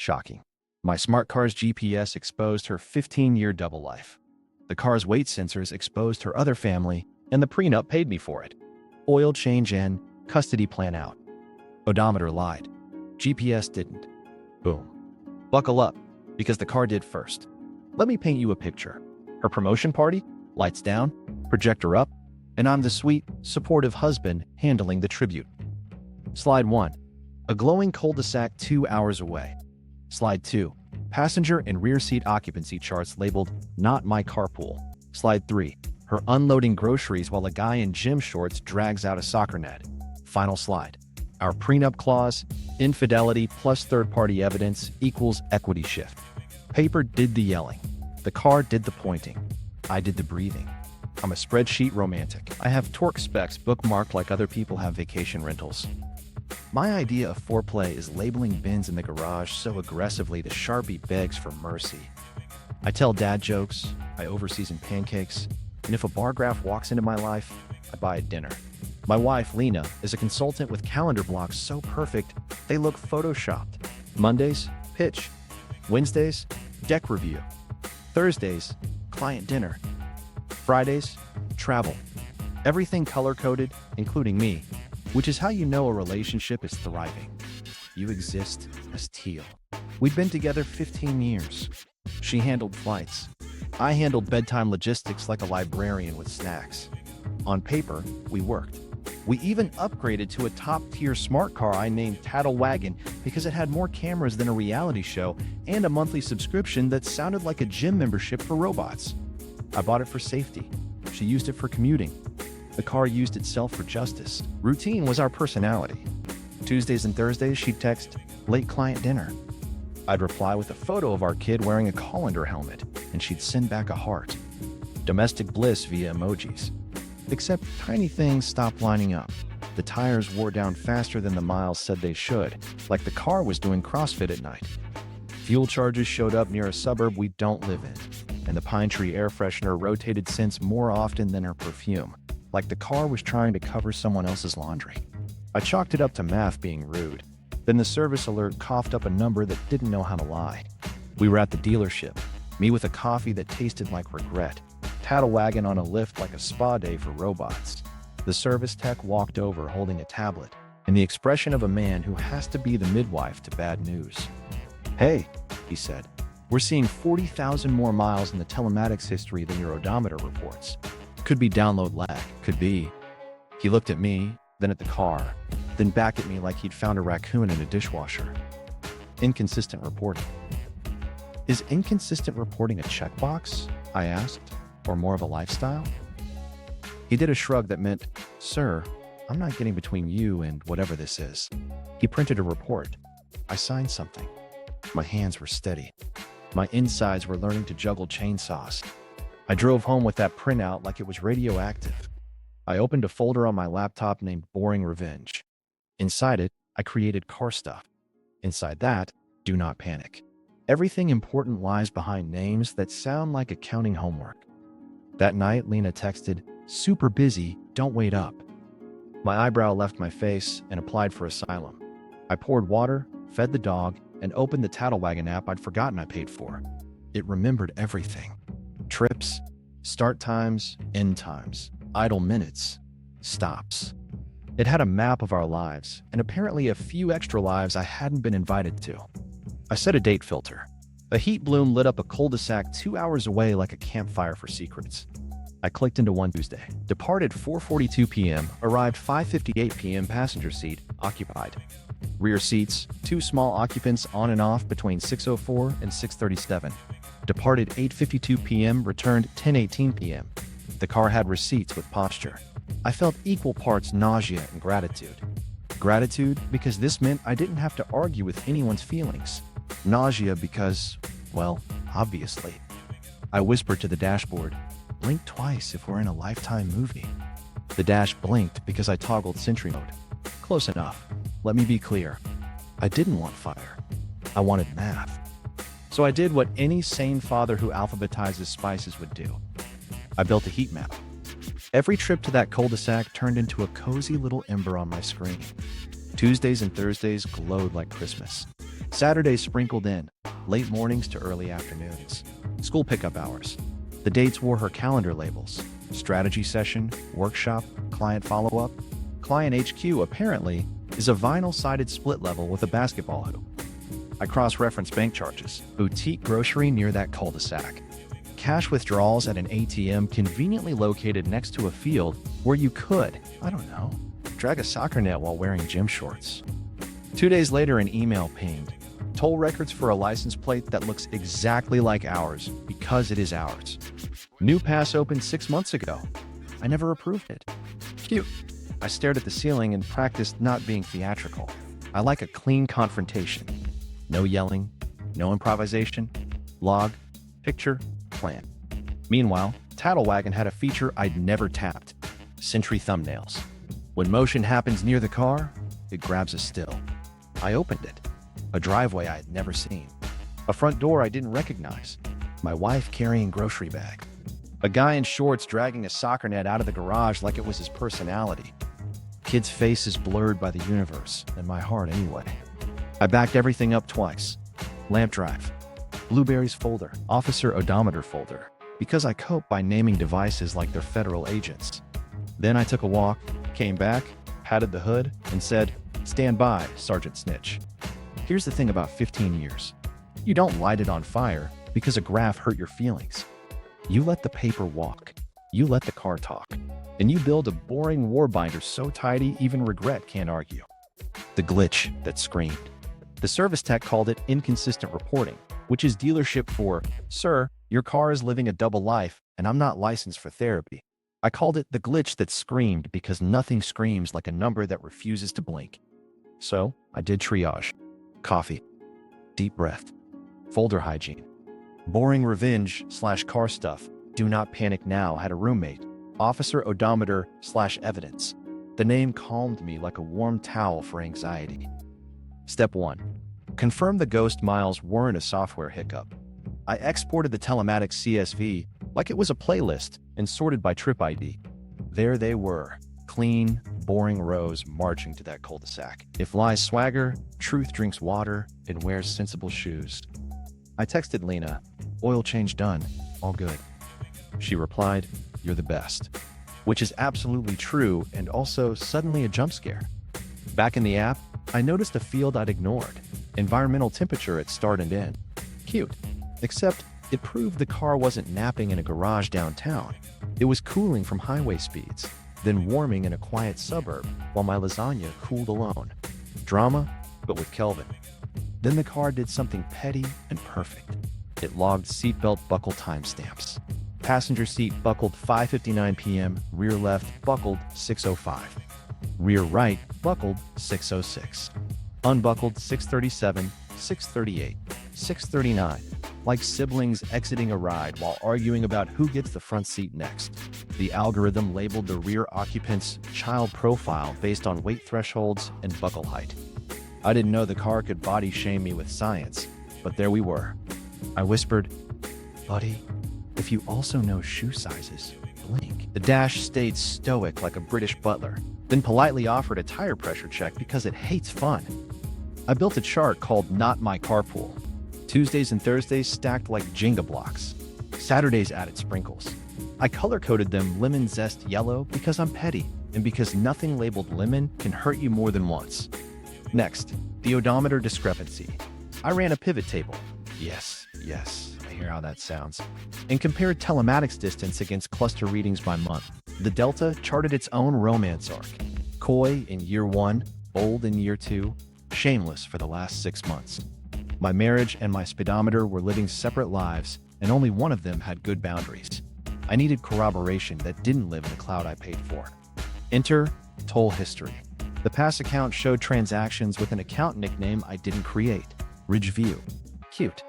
Shocking. My smart car's GPS exposed her 15-year double life. The car's weight sensors exposed her other family, and the prenup paid me for it. Oil change in, custody plan out. Odometer lied. GPS didn't. Boom. Buckle up, because the car did first. Let me paint you a picture. Her promotion party, lights down, projector up, and I'm the sweet, supportive husband handling the tribute. Slide 1. A glowing cul-de-sac 2 hours away. Slide 2. Passenger and rear seat occupancy charts labeled "Not My Carpool." Slide 3. Her unloading groceries while a guy in gym shorts drags out a soccer net. Final slide. Our prenup clause, infidelity plus third-party evidence equals equity shift. Paper did the yelling. The car did the pointing. I did the breathing. I'm a spreadsheet romantic. I have torque specs bookmarked like other people have vacation rentals. My idea of foreplay is labeling bins in the garage so aggressively the Sharpie begs for mercy. I tell dad jokes, I overseason pancakes, and if a bar graph walks into my life, I buy a dinner. My wife, Lena, is a consultant with calendar blocks so perfect, they look photoshopped. Mondays, pitch. Wednesdays, deck review. Thursdays, client dinner. Fridays, travel. Everything color-coded, including me, which is how you know a relationship is thriving. You exist as teal. We've been together 15 years. She handled flights. I handled bedtime logistics like a librarian with snacks. On paper, we worked. We even upgraded to a top-tier smart car I named Tattlewagon because it had more cameras than a reality show and a monthly subscription that sounded like a gym membership for robots. I bought it for safety. She used it for commuting. The car used itself for justice. Routine was our personality. Tuesdays and Thursdays, she'd text, "Late client dinner." I'd reply with a photo of our kid wearing a colander helmet, and she'd send back a heart. Domestic bliss via emojis. Except tiny things stopped lining up. The tires wore down faster than the miles said they should, like the car was doing CrossFit at night. Fuel charges showed up near a suburb we don't live in, and the Pine Tree air freshener rotated scents more often than her perfume, like the car was trying to cover someone else's laundry. I chalked it up to math being rude. Then the service alert coughed up a number that didn't know how to lie. We were at the dealership, me with a coffee that tasted like regret, Tattlewagon on a lift like a spa day for robots. The service tech walked over holding a tablet, and the expression of a man who has to be the midwife to bad news. "Hey," he said, "we're seeing 40,000 more miles in the telematics history than your odometer reports. Could be download lag, could be." He looked at me, then at the car, then back at me like he'd found a raccoon in a dishwasher. Inconsistent reporting. Is inconsistent reporting a checkbox? I asked, or more of a lifestyle? He did a shrug that meant, "Sir, I'm not getting between you and whatever this is." He printed a report. I signed something. My hands were steady. My insides were learning to juggle chainsaws. I drove home with that printout like it was radioactive. I opened a folder on my laptop named Boring Revenge. Inside it, I created car stuff. Inside that, Do Not Panic. Everything important lies behind names that sound like accounting homework. That night, Lena texted, "Super busy, don't wait up." My eyebrow left my face and applied for asylum. I poured water, fed the dog, and opened the Tattlewagon app I'd forgotten I paid for. It remembered everything. Trips, start times, end times, idle minutes, stops. It had a map of our lives, and apparently a few extra lives I hadn't been invited to. I set a date filter. A heat bloom lit up a cul-de-sac 2 hours away like a campfire for secrets. I clicked into one Tuesday. Departed 4:42 p.m., arrived 5:58 p.m., passenger seat, occupied. Rear seats, 2 small occupants on and off between 6:04 and 6:37. Departed 8:52 p.m., returned 10:18 p.m. The car had receipts with posture. I felt equal parts nausea and gratitude. Gratitude because this meant I didn't have to argue with anyone's feelings. Nausea because, well, obviously. I whispered to the dashboard, "Blink twice if we're in a Lifetime movie." The dash blinked because I toggled Sentry mode. Close enough. Let me be clear. I didn't want fire. I wanted math. So I did what any sane father who alphabetizes spices would do. I built a heat map. Every trip to that cul-de-sac turned into a cozy little ember on my screen. Tuesdays and Thursdays glowed like Christmas. Saturdays sprinkled in, late mornings to early afternoons. School pickup hours. The dates wore her calendar labels. Strategy session, workshop, client follow-up. Client HQ, apparently, is a vinyl-sided split level with a basketball hoop. I cross-reference bank charges. Boutique grocery near that cul-de-sac. Cash withdrawals at an ATM conveniently located next to a field where you could, drag a soccer net while wearing gym shorts. 2 days later, an email pinged. Toll records for a license plate that looks exactly like ours because it is ours. New pass opened 6 months ago. I never approved it. Cute. I stared at the ceiling and practiced not being theatrical. I like a clean confrontation. No yelling, no improvisation. Log, picture, plan. Meanwhile, Tattlewagon had a feature I'd never tapped. Sentry thumbnails. When motion happens near the car, it grabs a still. I opened it. A driveway I had never seen. A front door I didn't recognize. My wife carrying grocery bag. A guy in shorts dragging a soccer net out of the garage like it was his personality. Kid's face is blurred by the universe, and my heart anyway. I backed everything up twice. Lamp drive. Blueberries folder. Officer odometer folder. Because I cope by naming devices like they're federal agents. Then I took a walk, came back, patted the hood, and said, "Stand by, Sergeant Snitch." Here's the thing about 15 years. You don't light it on fire because a graph hurt your feelings. You let the paper walk. You let the car talk. And you build a boring war binder so tidy even regret can't argue. The glitch that screamed. The service tech called it inconsistent reporting, which is dealership for, "Sir, your car is living a double life and I'm not licensed for therapy." I called it the glitch that screamed because nothing screams like a number that refuses to blink. So I did triage. Coffee. Deep breath. Folder hygiene. Boring revenge/car stuff. Do not panic now had a roommate. Officer odometer/evidence. The name calmed me like a warm towel for anxiety. Step 1. Confirm the ghost miles weren't a software hiccup. I exported the telematics CSV like it was a playlist and sorted by trip ID. There they were, clean, boring rows marching to that cul-de-sac. If lies swagger, truth drinks water, and wears sensible shoes. I texted Lena, "Oil change done, all good." She replied, "You're the best." Which is absolutely true and also suddenly a jump scare. Back in the app, I noticed a field I'd ignored. Environmental temperature at start and end. Cute. Except it proved the car wasn't napping in a garage downtown. It was cooling from highway speeds, then warming in a quiet suburb while my lasagna cooled alone. Drama, but with Kelvin. Then the car did something petty and perfect. It logged seatbelt buckle timestamps. Passenger seat buckled 5:59 p.m., rear left buckled 6:05. Rear right buckled 6:06. Unbuckled 6:37, 6:38, 6:39. Like siblings exiting a ride while arguing about who gets the front seat next. The algorithm labeled the rear occupant's child profile based on weight thresholds and buckle height. I didn't know the car could body shame me with science, but there we were. I whispered, "Buddy, if you also know shoe sizes, blink." The dash stayed stoic like a British butler, then politely offered a tire pressure check because it hates fun. I built a chart called Not My Carpool. Tuesdays and Thursdays stacked like Jenga blocks. Saturdays added sprinkles. I color-coded them lemon zest yellow because I'm petty and because nothing labeled lemon can hurt you more than once. Next, the odometer discrepancy. I ran a pivot table. Yes, I hear how that sounds. And compared telematics distance against cluster readings by month. The delta charted its own romance arc. Coy in year 1, bold in year 2, shameless for the last 6 months. My marriage and my speedometer were living separate lives, and only one of them had good boundaries. I needed corroboration that didn't live in the cloud I paid for. Enter toll history. The pass account showed transactions with an account nickname I didn't create, Ridgeview. Cute.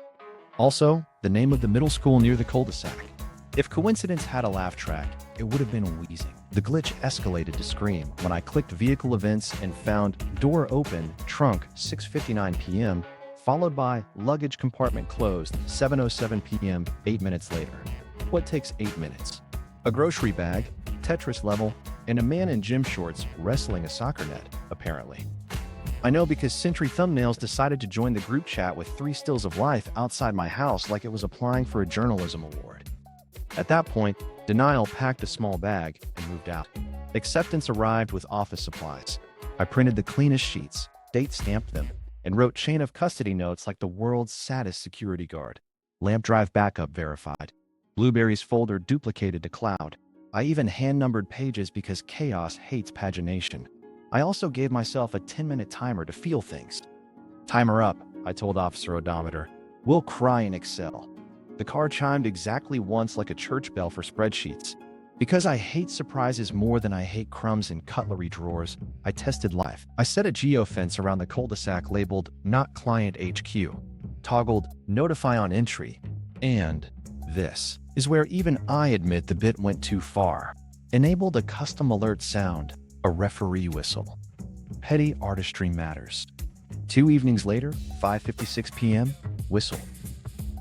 Also, the name of the middle school near the cul-de-sac. If coincidence had a laugh track, it would have been wheezing. The glitch escalated to scream when I clicked vehicle events and found door open, trunk 6:59 p.m., followed by luggage compartment closed 7:07 p.m. 8 minutes later. What takes 8 minutes? A grocery bag, Tetris level, and a man in gym shorts wrestling a soccer net, apparently. I know because Sentry Thumbnails decided to join the group chat with 3 stills of life outside my house like it was applying for a journalism award. At that point, Denial packed a small bag and moved out. Acceptance arrived with office supplies. I printed the cleanest sheets, date-stamped them, and wrote chain of custody notes like the world's saddest security guard. Lamp drive backup verified. Blueberries folder duplicated to cloud. I even hand-numbered pages because chaos hates pagination. I also gave myself a 10-minute timer to feel things. Timer up, I told Officer Odometer. We'll cry in Excel. The car chimed exactly once like a church bell for spreadsheets. Because I hate surprises more than I hate crumbs in cutlery drawers, I tested live. I set a geofence around the cul-de-sac labeled Not Client HQ, toggled Notify on Entry, and this is where even I admit the bit went too far. Enabled a custom alert sound, a referee whistle. Petty artistry matters. 2 evenings later, 5:56 p.m., whistle.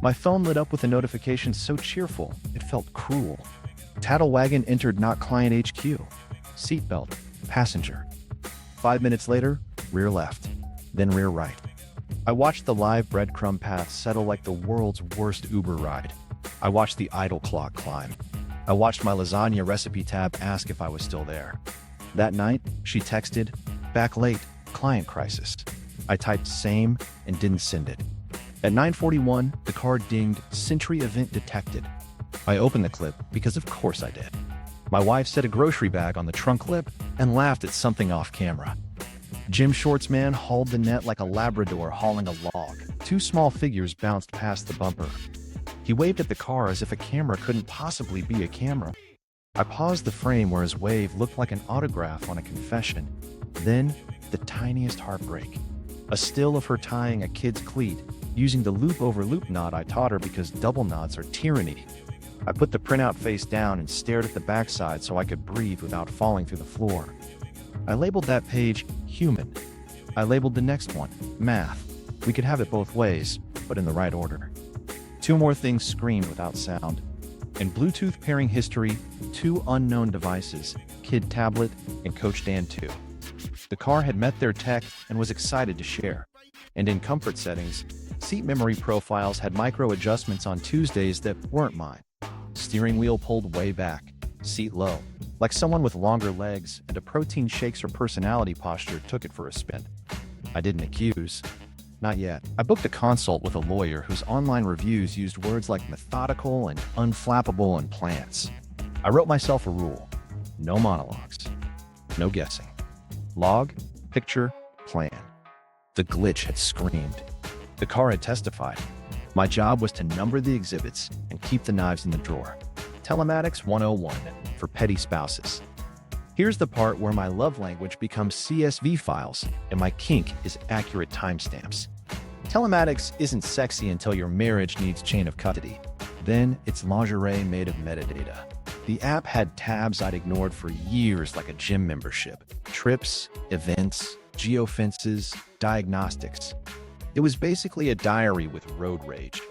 My phone lit up with a notification so cheerful, it felt cruel. Tattle wagon entered Not Client HQ. Seatbelt, passenger. 5 minutes later, rear left, then rear right. I watched the live breadcrumb path settle like the world's worst Uber ride. I watched the idle clock climb. I watched my lasagna recipe tab ask if I was still there. That night, she texted, back late, client crisis. I typed same and didn't send it. At 9:41, the car dinged, Sentry event detected. I opened the clip because of course I did. My wife set a grocery bag on the trunk lip and laughed at something off camera. Jim Shorts man hauled the net like a Labrador hauling a log. 2 small figures bounced past the bumper. He waved at the car as if a camera couldn't possibly be a camera. I paused the frame where his wave looked like an autograph on a confession. Then, the tiniest heartbreak. A still of her tying a kid's cleat, using the loop-over-loop knot I taught her because double knots are tyranny. I put the printout face down and stared at the backside so I could breathe without falling through the floor. I labeled that page, Human. I labeled the next one, Math. We could have it both ways, but in the right order. 2 more things screamed without sound. In Bluetooth pairing history, 2 unknown devices, Kid Tablet and Coach Dan 2. The car had met their tech and was excited to share. And in comfort settings, seat memory profiles had micro adjustments on Tuesdays that weren't mine. Steering wheel pulled way back, seat low, like someone with longer legs and a protein shakes or personality posture took it for a spin. I didn't accuse. Not yet. I booked a consult with a lawyer whose online reviews used words like methodical and unflappable and plants. I wrote myself a rule. No monologues. No guessing. Log, picture, plan. The glitch had screamed. The car had testified. My job was to number the exhibits and keep the knives in the drawer. Telematics 101 for petty spouses. Here's the part where my love language becomes CSV files and my kink is accurate timestamps. Telematics isn't sexy until your marriage needs chain of custody. Then it's lingerie made of metadata. The app had tabs I'd ignored for years like a gym membership. Trips, events, geofences, diagnostics. It was basically a diary with road rage.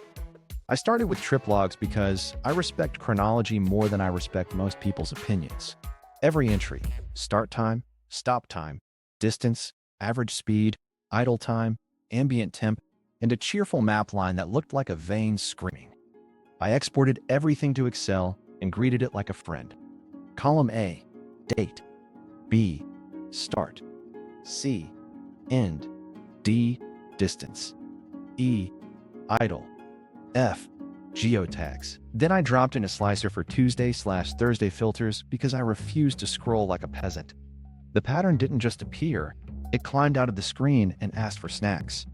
I started with trip logs because I respect chronology more than I respect most people's opinions. Every entry, start time, stop time, distance, average speed, idle time, ambient temp, and a cheerful map line that looked like a vein screaming. I exported everything to Excel and greeted it like a friend. Column A, date. B, start. C, end. D, distance. E, idle. F, geotags. Then I dropped in a slicer for Tuesday/Thursday filters because I refused to scroll like a peasant. The pattern didn't just appear, it climbed out of the screen and asked for snacks.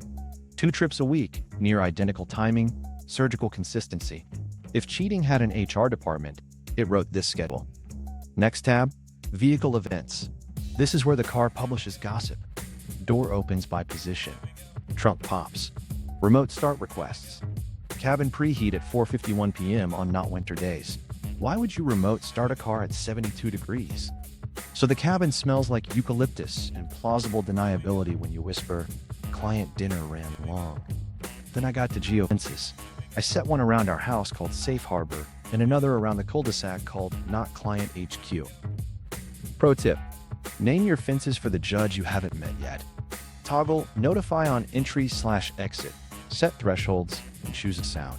2 trips a week, near identical timing, surgical consistency. If cheating had an HR department, it wrote this schedule. Next tab, vehicle events. This is where the car publishes gossip. Door opens by position. Trunk pops. Remote start requests. Cabin preheat at 4:51 p.m. on not winter days. Why would you remote start a car at 72 degrees? So the cabin smells like eucalyptus and plausible deniability when you whisper, client dinner ran long. Then I got to geofences. I set one around our house called Safe Harbor and another around the cul-de-sac called Not Client HQ. Pro tip, name your fences for the judge you haven't met yet. Toggle Notify on entry/exit. Set thresholds and choose a sound.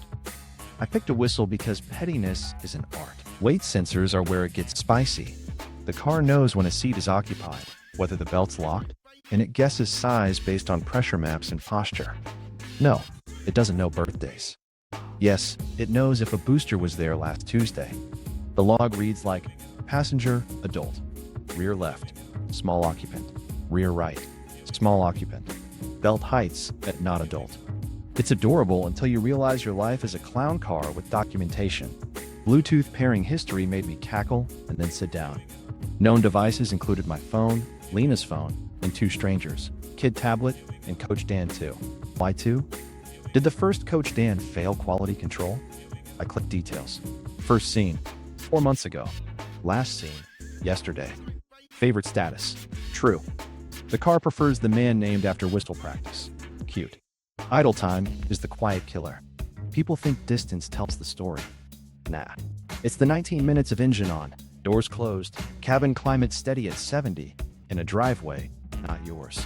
I picked a whistle because pettiness is an art. Weight sensors are where it gets spicy. The car knows when a seat is occupied, whether the belt's locked, and it guesses size based on pressure maps and posture. No, it doesn't know birthdays. Yes, it knows if a booster was there last Tuesday. The log reads like passenger, adult, rear left, small occupant, rear right, small occupant, belt heights at not adult. It's adorable until you realize your life is a clown car with documentation. Bluetooth pairing history made me cackle and then sit down. Known devices included my phone, Lena's phone, and 2 strangers, Kid Tablet and Coach Dan 2. Why 2? Did the first Coach Dan fail quality control? I clicked details. First scene, 4 months ago. Last scene, yesterday. Favorite status, true. The car prefers the man named after whistle practice. Cute. Idle time is the quiet killer. People think distance tells the story. Nah. It's the 19 minutes of engine on, doors closed, cabin climate steady at 70, in a driveway, not yours.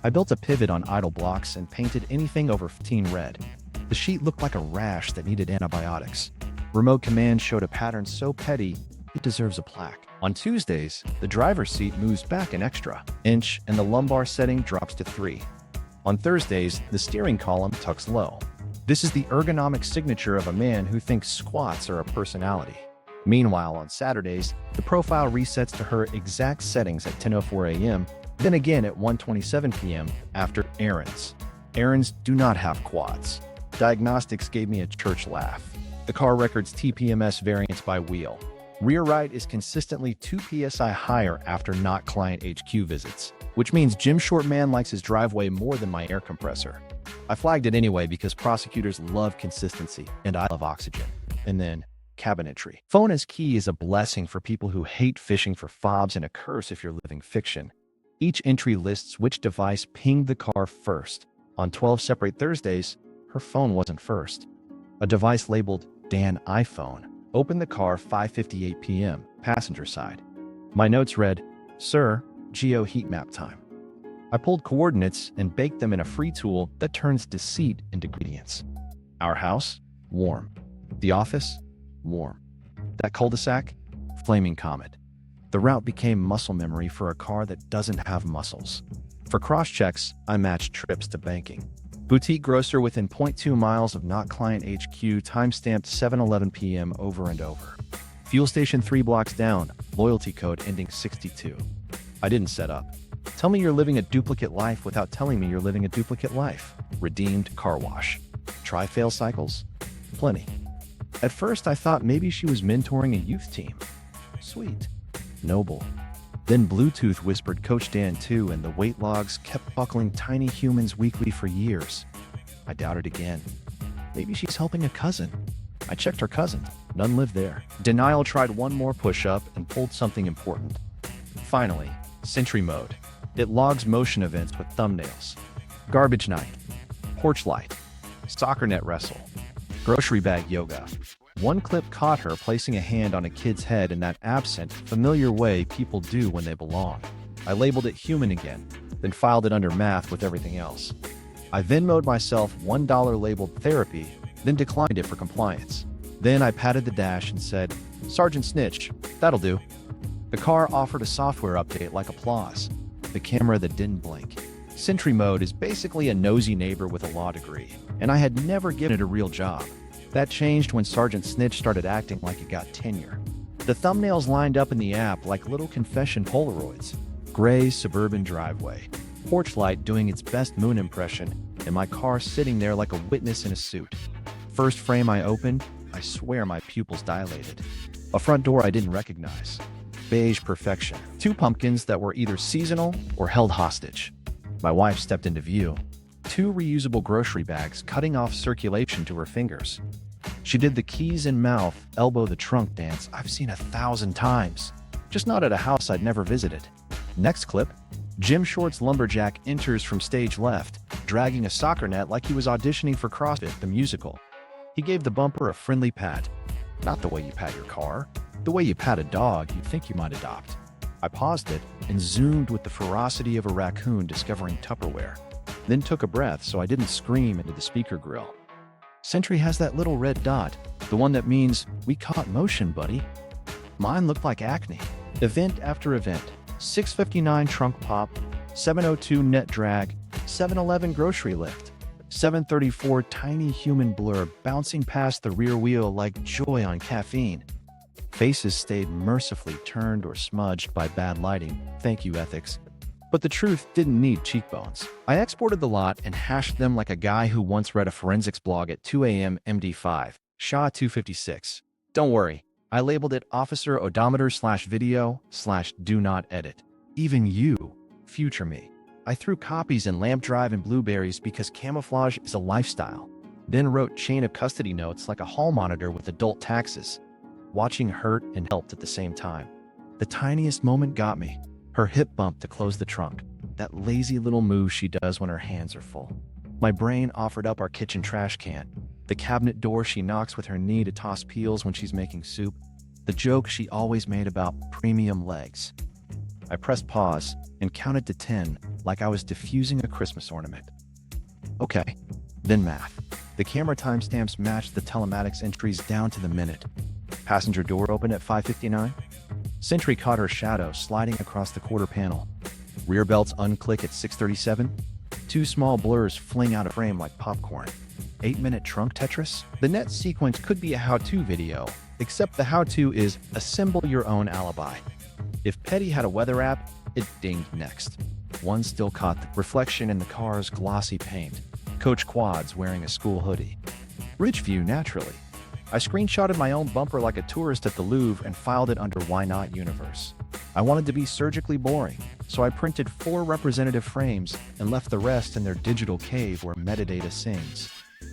I built a pivot on idle blocks and painted anything over 15 red. The sheet looked like a rash that needed antibiotics. Remote command showed a pattern so petty, it deserves a plaque. On Tuesdays, the driver's seat moves back an extra inch and the lumbar setting drops to 3. On Thursdays, the steering column tucks low. This is the ergonomic signature of a man who thinks squats are a personality. Meanwhile, on Saturdays, the profile resets to her exact settings at 10:04 a.m., then again at 1:27 p.m. after errands. Errands do not have quads. Diagnostics gave me a church laugh. The car records TPMS variance by wheel. Rear right is consistently 2 psi higher after not client HQ visits, which means Jim Shortman likes his driveway more than my air compressor. I flagged it anyway because prosecutors love consistency and I love oxygen. And then, cabinetry. Phone as key is a blessing for people who hate fishing for fobs and a curse if you're living fiction. Each entry lists which device pinged the car first. On 12 separate Thursdays, her phone wasn't first. A device labeled Dan iPhone opened the car 5:58 p.m., passenger side. My notes read, Sir, Geo heat map time. I pulled coordinates and baked them in a free tool that turns deceit into ingredients. Our house? Warm. The office? Warm. That cul-de-sac? Flaming comet. The route became muscle memory for a car that doesn't have muscles. For cross-checks, I matched trips to banking. Boutique grocer within 0.2 miles of not client HQ, timestamped 7:11 p.m. over and over. Fuel station 3 blocks down, loyalty code ending 62. I didn't set up. Tell me you're living a duplicate life without telling me you're living a duplicate life. Redeemed car wash. Try fail cycles? Plenty. At first, I thought maybe she was mentoring a youth team. Sweet. Noble. Then Bluetooth whispered Coach Dan 2 and the weight logs kept buckling tiny humans weekly for years. I doubted again. Maybe she's helping a cousin. I checked her cousin. None lived there. Denial tried one more push-up and pulled something important. Finally, Sentry mode. It logs motion events with thumbnails. Garbage night. Porch light. Soccer net wrestle. Grocery bag yoga. One clip caught her placing a hand on a kid's head in that absent, familiar way people do when they belong. I labeled it human again, then filed it under math with everything else. I Venmo'd myself $1 labeled therapy, then declined it for compliance. Then I patted the dash and said, Sergeant Snitch, that'll do. The car offered a software update like applause. The camera that didn't blink. Sentry mode is basically a nosy neighbor with a law degree, and I had never given it a real job. That changed when Sergeant Snitch started acting like it got tenure. The thumbnails lined up in the app like little confession Polaroids. Gray suburban driveway. Porch light doing its best moon impression, and my car sitting there like a witness in a suit. First frame I opened, I swear my pupils dilated. A front door I didn't recognize. Beige perfection. 2 pumpkins that were either seasonal or held hostage. My wife stepped into view. 2 reusable grocery bags cutting off circulation to her fingers. She did the keys in mouth, elbow the trunk dance I've seen 1,000 times, just not at a house I'd never visited. Next clip, Jim Short's lumberjack enters from stage left, dragging a soccer net like he was auditioning for CrossFit the musical. He gave the bumper a friendly pat. Not the way you pat your car, the way you pat a dog you think you might adopt. I paused it and zoomed with the ferocity of a raccoon discovering Tupperware, then took a breath so I didn't scream into the speaker grill. Sentry has that little red dot, the one that means, "We caught motion, buddy." Mine looked like acne. Event after event. 6:59 trunk pop, 7:02 net drag, 7:11 grocery lift, 7:34 tiny human blur bouncing past the rear wheel like joy on caffeine. Faces stayed mercifully turned or smudged by bad lighting, thank you ethics. But the truth didn't need cheekbones. I exported the lot and hashed them like a guy who once read a forensics blog at 2 a.m. MD5, SHA 256. Don't worry, I labeled it Officer Odometer/video/do not edit. Even you, future me. I threw copies in lamp drive and blueberries because camouflage is a lifestyle. Then wrote chain of custody notes like a hall monitor with adult taxes. Watching hurt and helped at the same time. The tiniest moment got me. Her hip bump to close the trunk. That lazy little move she does when her hands are full. My brain offered up our kitchen trash can. The cabinet door she knocks with her knee to toss peels when she's making soup. The joke she always made about premium legs. I pressed pause and counted to 10 like I was diffusing a Christmas ornament. Okay, then math. The camera timestamps matched the telematics entries down to the minute. Passenger door open at 5:59. Sentry caught her shadow sliding across the quarter panel. Rear belts unclick at 6:37. Two small blurs fling out of frame like popcorn. 8-minute trunk Tetris? The next sequence could be a how-to video, except the how-to is assemble your own alibi. If Petty had a weather app, it dinged next. One still caught the reflection in the car's glossy paint. Coach Quads wearing a school hoodie. Ridgeview naturally. I screenshotted my own bumper like a tourist at the Louvre and filed it under Why Not Universe. I wanted to be surgically boring, so I printed 4 representative frames and left the rest in their digital cave where metadata sings.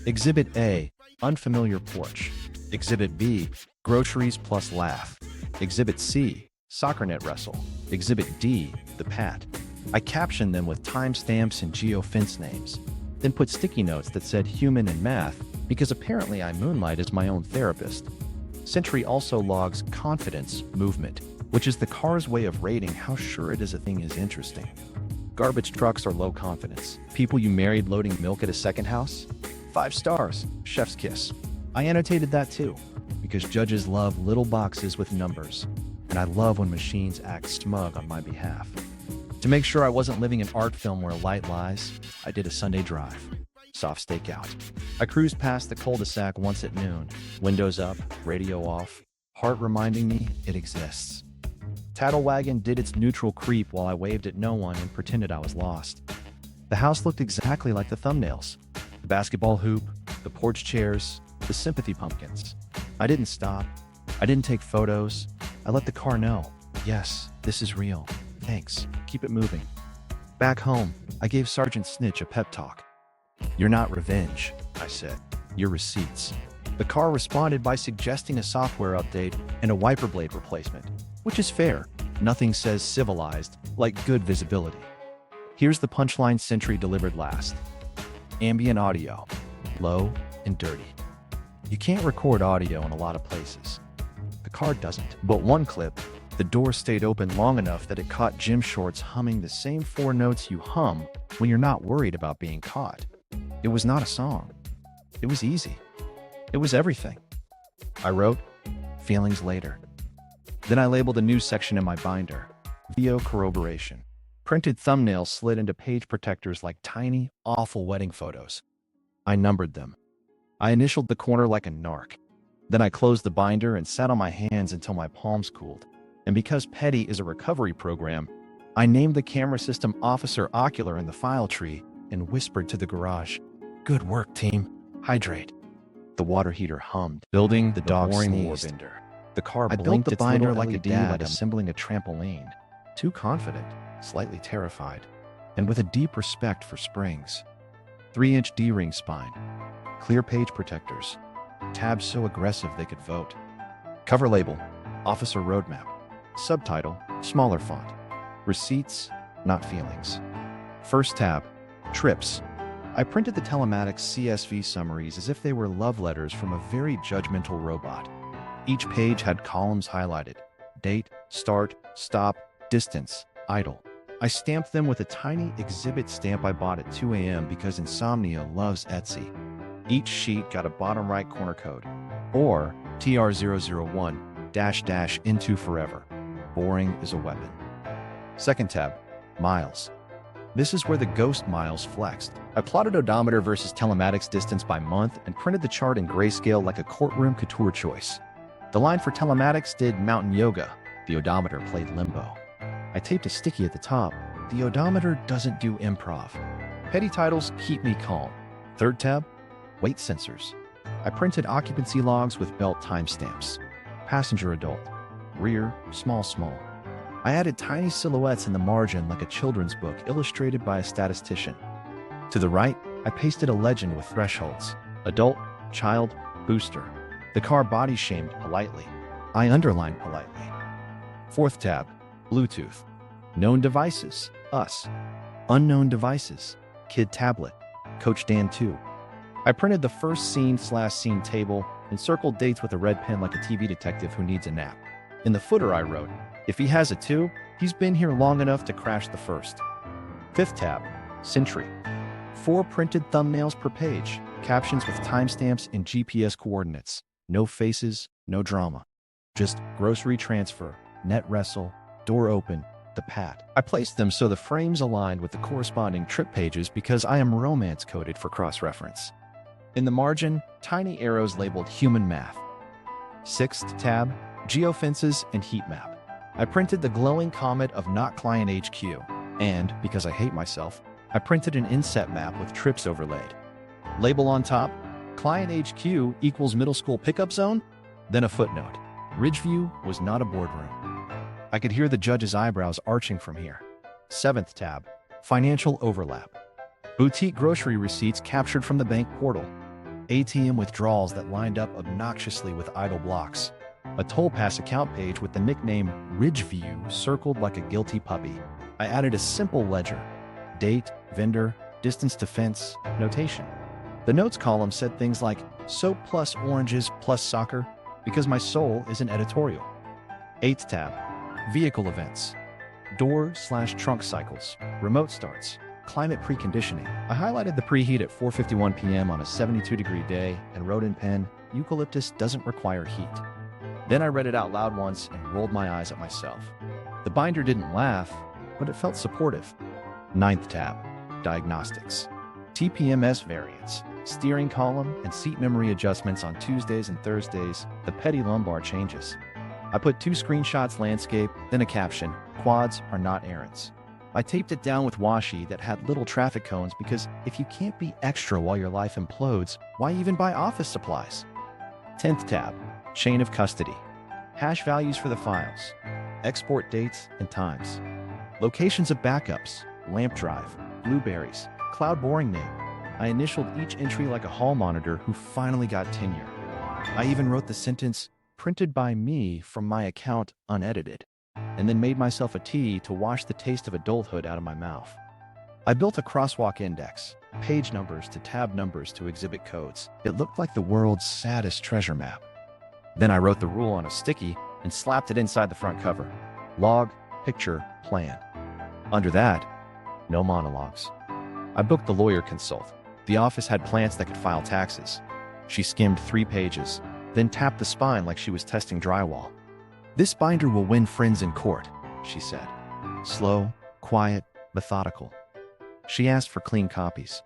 Exhibit A, unfamiliar porch. Exhibit B, groceries plus laugh. Exhibit C, soccer net wrestle. Exhibit D, the pat. I captioned them with timestamps and geofence names, then put sticky notes that said human and math, because apparently I moonlight as my own therapist. Sentry also logs confidence movement, which is the car's way of rating how sure it is a thing is interesting. Garbage trucks are low confidence. People you married loading milk at a second house? 5 stars, chef's kiss. I annotated that too, because judges love little boxes with numbers, and I love when machines act smug on my behalf. To make sure I wasn't living an art film where light lies, I did a Sunday drive. Soft stakeout. I cruised past the cul-de-sac once at noon, windows up, radio off, heart reminding me it exists. Tattlewagon did its neutral creep while I waved at no one and pretended I was lost. The house looked exactly like the thumbnails. The basketball hoop, the porch chairs, the sympathy pumpkins. I didn't stop. I didn't take photos. I let the car know, yes, this is real. Thanks. Keep it moving. Back home, I gave Sergeant Snitch a pep talk. "You're not revenge," I said. "You're receipts." The car responded by suggesting a software update and a wiper blade replacement, which is fair. Nothing says civilized like good visibility. Here's the punchline Sentry delivered last. Ambient audio, low and dirty. You can't record audio in a lot of places. The car doesn't. But one clip, the door stayed open long enough that it caught gym shorts humming the same 4 notes you hum when you're not worried about being caught. It was not a song. It was easy. It was everything. I wrote, feelings later. Then I labeled a new section in my binder, VO corroboration. Printed thumbnails slid into page protectors like tiny, awful wedding photos. I numbered them. I initialed the corner like a narc. Then I closed the binder and sat on my hands until my palms cooled. And because Petty is a recovery program, I named the camera system Officer Ocular in the file tree and whispered to the garage, "Good work, team. Hydrate." The water heater hummed, building the dog sneezed. The car blinked its binder like a dad assembling a trampoline. Too confident, slightly terrified, and with a deep respect for springs. 3-inch D-ring spine. Clear page protectors. Tabs so aggressive they could vote. Cover label, Officer Roadmap. Subtitle, smaller font. Receipts, not feelings. First tab, trips. I printed the telematics CSV summaries as if they were love letters from a very judgmental robot. Each page had columns highlighted. Date, start, stop, distance, idle. I stamped them with a tiny exhibit stamp I bought at 2 a.m. because insomnia loves Etsy. Each sheet got a bottom right corner code, or TR001 - into forever. Boring is a weapon. Second tab, miles. This is where the ghost miles flexed. I plotted odometer versus telematics distance by month and printed the chart in grayscale like a courtroom couture choice. The line for telematics did mountain yoga. The odometer played limbo. I taped a sticky at the top. The odometer doesn't do improv. Petty titles keep me calm. Third tab, weight sensors. I printed occupancy logs with belt timestamps. Passenger adult. Rear, small. I added tiny silhouettes in the margin like a children's book illustrated by a statistician. To the right, I pasted a legend with thresholds. Adult, child, booster. The car body shamed politely. I underlined politely. Fourth tab, Bluetooth. Known devices, us. Unknown devices, kid tablet, Coach Dan 2. I printed the first scene/scene table and circled dates with a red pen like a TV detective who needs a nap. In the footer I wrote, if he has a 2, he's been here long enough to crash the first. Fifth tab, Sentry. 4 printed thumbnails per page, captions with timestamps and GPS coordinates. No faces, no drama. Just grocery transfer, net wrestle, door open, the pat. I placed them so the frames aligned with the corresponding trip pages because I am romance coded for cross-reference. In the margin, tiny arrows labeled human math. Sixth tab, geofences and heat map. I printed the glowing comet of not client HQ, and, because I hate myself, I printed an inset map with trips overlaid. Label on top, client HQ equals middle school pickup zone, then a footnote. Ridgeview was not a boardroom. I could hear the judge's eyebrows arching from here. Seventh tab, financial overlap. Boutique grocery receipts captured from the bank portal. ATM withdrawals that lined up obnoxiously with idle blocks. A toll pass account page with the nickname Ridgeview circled like a guilty puppy. I added a simple ledger. Date, vendor, distance to fence, notation. The notes column said things like soap plus oranges plus soccer because my soul is an editorial. Eighth tab, vehicle events. Door/trunk cycles, remote starts, climate preconditioning. I highlighted the preheat at 4:51 p.m. on a 72-degree day and wrote in pen, eucalyptus doesn't require heat. Then I read it out loud once and rolled my eyes at myself. The binder didn't laugh, but it felt supportive. Ninth tab, diagnostics. TPMS variants, steering column and seat memory adjustments on Tuesdays and Thursdays, the petty lumbar changes. I put 2 screenshots landscape, then a caption, quads are not errands. I taped it down with washi that had little traffic cones because if you can't be extra while your life implodes, why even buy office supplies? 10th tab, chain of custody. Hash values for the files. Export dates and times. Locations of backups, lamp drive, blueberries, cloud boring name. I initialed each entry like a hall monitor who finally got tenure. I even wrote the sentence, printed by me from my account unedited, and then made myself a tea to wash the taste of adulthood out of my mouth. I built a crosswalk index, page numbers to tab numbers to exhibit codes. It looked like the world's saddest treasure map. Then I wrote the rule on a sticky and slapped it inside the front cover. Log, picture, plan. Under that, no monologues. I booked the lawyer consult. The office had plants that could file taxes. She skimmed 3 pages, then tapped the spine like she was testing drywall. This binder will win friends in court, she said. Slow, quiet, methodical. She asked for clean copies.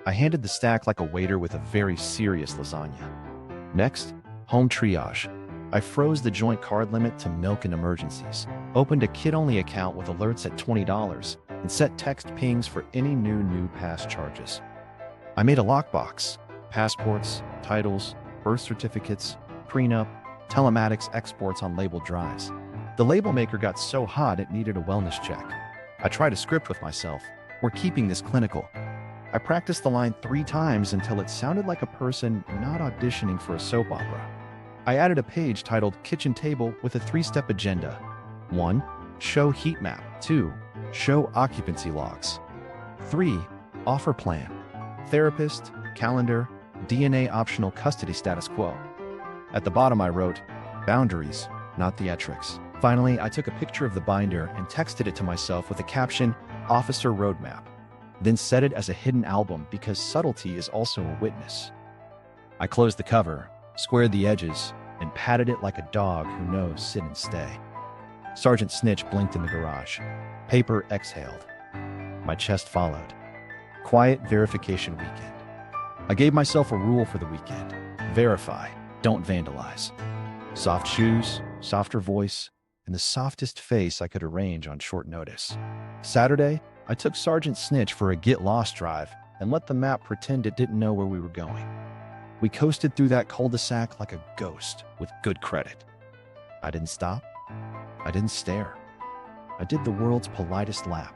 I handed the stack like a waiter with a very serious lasagna. Next, home triage. I froze the joint card limit to milk and emergencies, opened a kid-only account with alerts at $20, and set text pings for any new pass charges. I made a lockbox, passports, titles, birth certificates, prenup, telematics exports on labeled drives. The label maker got so hot it needed a wellness check. I tried a script with myself. We're keeping this clinical. I practiced the line 3 times until it sounded like a person not auditioning for a soap opera. I added a page titled Kitchen Table with a 3-step agenda. 1. Show heat map. 2. Show occupancy logs. 3. Offer plan. Therapist, calendar, DNA optional custody status quo. At the bottom I wrote, boundaries, not theatrics. Finally, I took a picture of the binder and texted it to myself with a caption, Officer Roadmap, then set it as a hidden album because subtlety is also a witness. I closed the cover, squared the edges, and patted it like a dog who knows sit and stay. Sergeant Snitch blinked in the garage. Paper exhaled. My chest followed. Quiet verification weekend. I gave myself a rule for the weekend. Verify, don't vandalize. Soft shoes, softer voice, and the softest face I could arrange on short notice. Saturday, I took Sergeant Snitch for a get-lost drive and let the map pretend it didn't know where we were going. We coasted through that cul-de-sac like a ghost with good credit. I didn't stop. I didn't stare. I did the world's politest lap.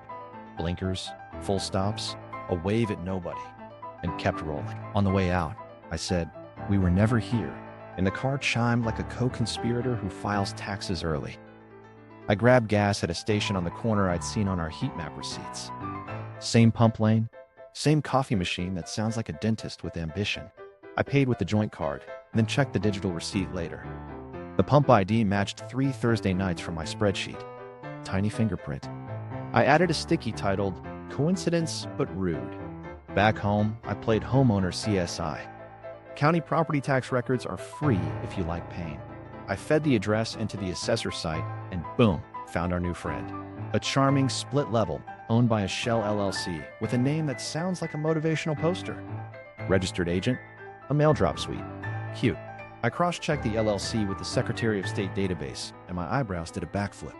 Blinkers, full stops, a wave at nobody, and kept rolling. On the way out, I said, we were never here, and the car chimed like a co-conspirator who files taxes early. I grabbed gas at a station on the corner I'd seen on our heat map receipts. Same pump lane, same coffee machine that sounds like a dentist with ambition. I paid with the joint card, then checked the digital receipt later. The pump ID matched 3 Thursday nights from my spreadsheet. Tiny fingerprint. I added a sticky titled, Coincidence but Rude. Back home, I played homeowner CSI. County property tax records are free if you like pain. I fed the address into the assessor site, and boom, found our new friend. A charming split level, owned by a Shell LLC, with a name that sounds like a motivational poster. Registered agent, a mail drop suite. Cute. I cross-checked the LLC with the Secretary of State database, and my eyebrows did a backflip.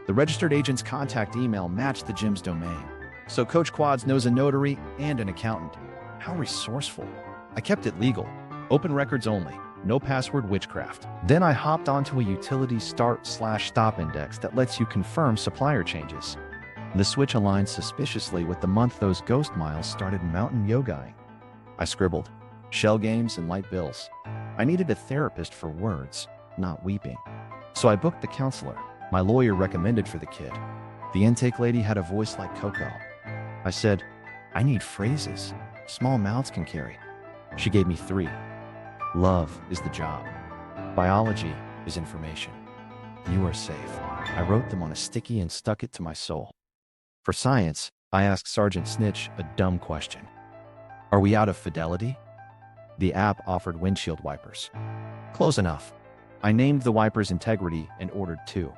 The registered agent's contact email matched the gym's domain. So Coach Quads knows a notary and an accountant. How resourceful. I kept it legal. Open records only. No password witchcraft. Then I hopped onto a utility start/stop index that lets you confirm supplier changes. The switch aligned suspiciously with the month those ghost miles started mountain yogaing. I scribbled, shell games and light bills. I needed a therapist for words, not weeping. So I booked the counselor my lawyer recommended for the kid. The intake lady had a voice like Coco. I said, I need phrases small mouths can carry. She gave me 3. Love is the job. Biology is information. You are safe. I wrote them on a sticky and stuck it to my soul. For science, I asked Sergeant Snitch a dumb question. Are we out of fidelity? The app offered windshield wipers. Close enough. I named the wipers Integrity and ordered 2.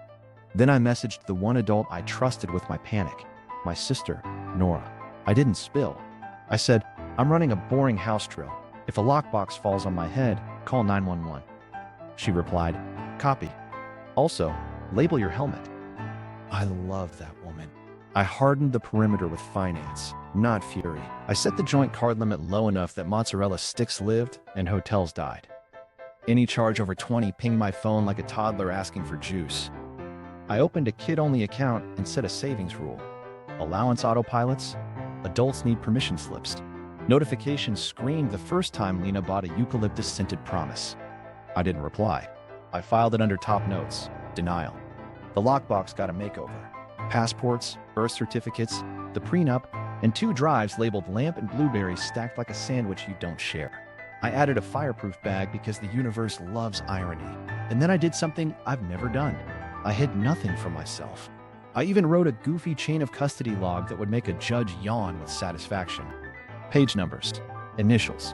Then I messaged the one adult I trusted with my panic, my sister, Nora. I didn't spill. I said, I'm running a boring house drill. If a lockbox falls on my head, call 911. She replied, copy. Also, label your helmet. I love that woman. I hardened the perimeter with finance, not fury. I set the joint card limit low enough that mozzarella sticks lived and hotels died. Any charge over 20 pinged my phone like a toddler asking for juice. I opened a kid-only account and set a savings rule. Allowance autopilots, adults need permission slips. Notifications screamed the first time Lena bought a eucalyptus-scented promise. I didn't reply. I filed it under top notes, denial. The lockbox got a makeover. Passports, birth certificates, the prenup, and 2 drives labeled lamp and blueberries stacked like a sandwich you don't share. I added a fireproof bag because the universe loves irony. And then I did something I've never done. I hid nothing from myself. I even wrote a goofy chain of custody log that would make a judge yawn with satisfaction. Page numbers, initials,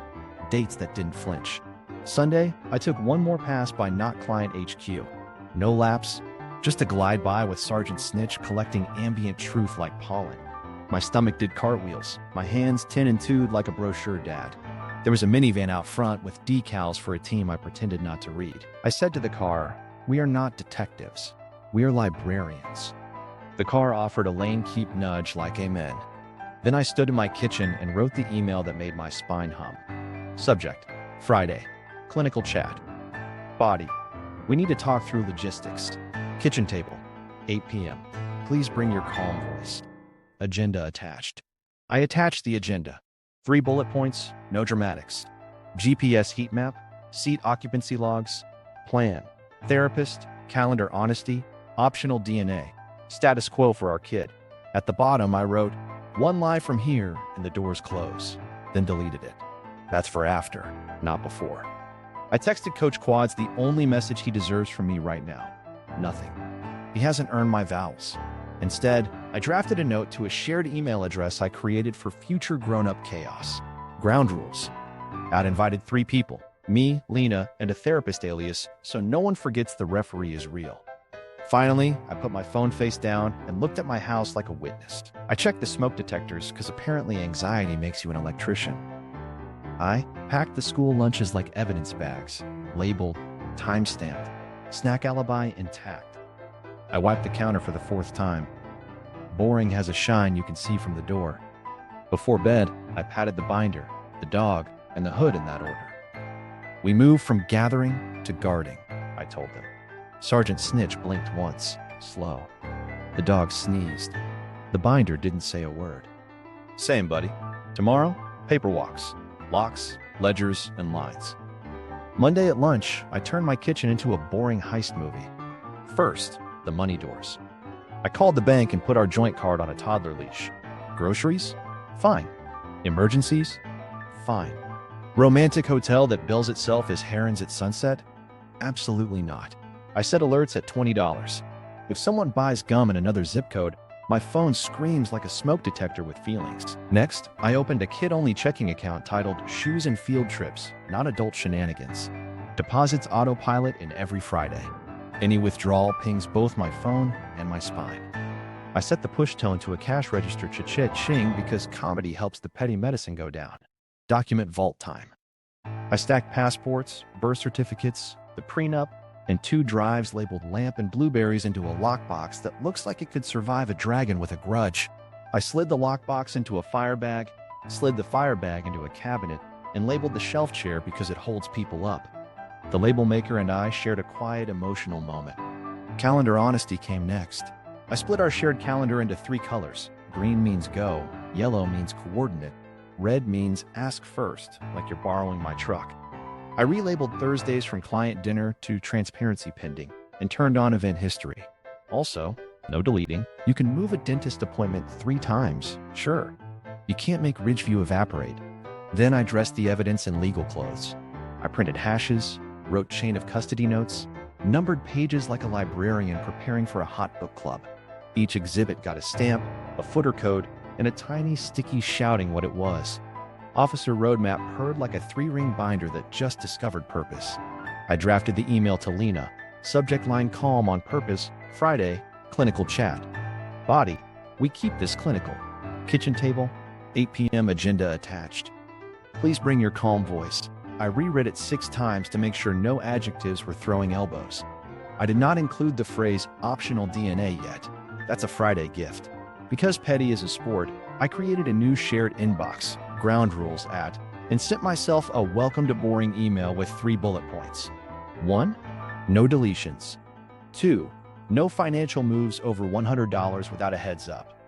dates that didn't flinch. Sunday, I took one more pass by Not Client HQ. No lapse, just a glide by with Sergeant Snitch collecting ambient truth like pollen. My stomach did cartwheels, my hands tin and two'd like a brochure dad. There was a minivan out front with decals for a team I pretended not to read. I said to the car, we are not detectives. We are librarians. The car offered a lane keep nudge like amen. Then I stood in my kitchen and wrote the email that made my spine hum. Subject, Friday, clinical chat. Body, we need to talk through logistics. Kitchen table, 8 p.m. Please bring your calm voice. Agenda attached. I attached the agenda. 3 bullet points, no dramatics. GPS heat map, seat occupancy logs, plan, therapist, calendar honesty, optional DNA, status quo for our kid. At the bottom, I wrote, 1 lie from here and the doors close, then deleted it. That's for after, not before. I texted Coach Quads the only message he deserves from me right now. Nothing. He hasn't earned my vowels. Instead, I drafted a note to a shared email address I created for future grown-up chaos. Ground rules. I'd invited 3 people, me, Lena, and a therapist alias, so no one forgets the referee is real. Finally, I put my phone face down and looked at my house like a witness. I checked the smoke detectors because apparently anxiety makes you an electrician. I packed the school lunches like evidence bags, labeled, time-stamped, snack alibi intact. I wiped the counter for the 4th time. Boring has a shine you can see from the door. Before bed, I patted the binder, the dog, and the hood in that order. We moved from gathering to guarding, I told them. Sergeant Snitch blinked once, slow. The dog sneezed. The binder didn't say a word. Same, buddy. Tomorrow, paper walks, locks, ledgers, and lines. Monday at lunch, I turned my kitchen into a boring heist movie. First, the money doors. I called the bank and put our joint card on a toddler leash. Groceries? Fine. Emergencies? Fine. Romantic hotel that bills itself as herons at sunset? Absolutely not. I set alerts at $20. If someone buys gum in another zip code, my phone screams like a smoke detector with feelings. Next, I opened a kid-only checking account titled Shoes and Field Trips, Not Adult Shenanigans. Deposits autopilot in every Friday. Any withdrawal pings both my phone and my spine. I set the push tone to a cash register cha-ching because comedy helps the petty medicine go down. Document vault time. I stacked passports, birth certificates, the prenup, and 2 drives labeled lamp and blueberries into a lockbox that looks like it could survive a dragon with a grudge. I slid the lockbox into a fire bag, slid the fire bag into a cabinet, and labeled the shelf chair because it holds people up. The label maker and I shared a quiet, emotional moment. Calendar honesty came next. I split our shared calendar into 3 colors. Green means go, yellow means coordinate, red means ask first, like you're borrowing my truck. I relabeled Thursdays from client dinner to transparency pending and turned on event history. Also, no deleting. You can move a dentist appointment 3 times, sure. You can't make Ridgeview evaporate. Then I dressed the evidence in legal clothes. I printed hashes, wrote chain of custody notes, numbered pages like a librarian preparing for a hot book club. Each exhibit got a stamp, a footer code, and a tiny sticky shouting what it was. Officer Roadmap purred like a 3-ring binder that just discovered purpose. I drafted the email to Lena. Subject line calm on purpose, Friday, clinical chat. Body, we keep this clinical. Kitchen table, 8 p.m. agenda attached. Please bring your calm voice. I reread it 6 times to make sure no adjectives were throwing elbows. I did not include the phrase optional DNA yet. That's a Friday gift. Because petty is a sport, I created a new shared inbox, ground rules at, and sent myself a welcome to boring email with 3 bullet points. 1. No deletions. 2. No financial moves over $100 without a heads up.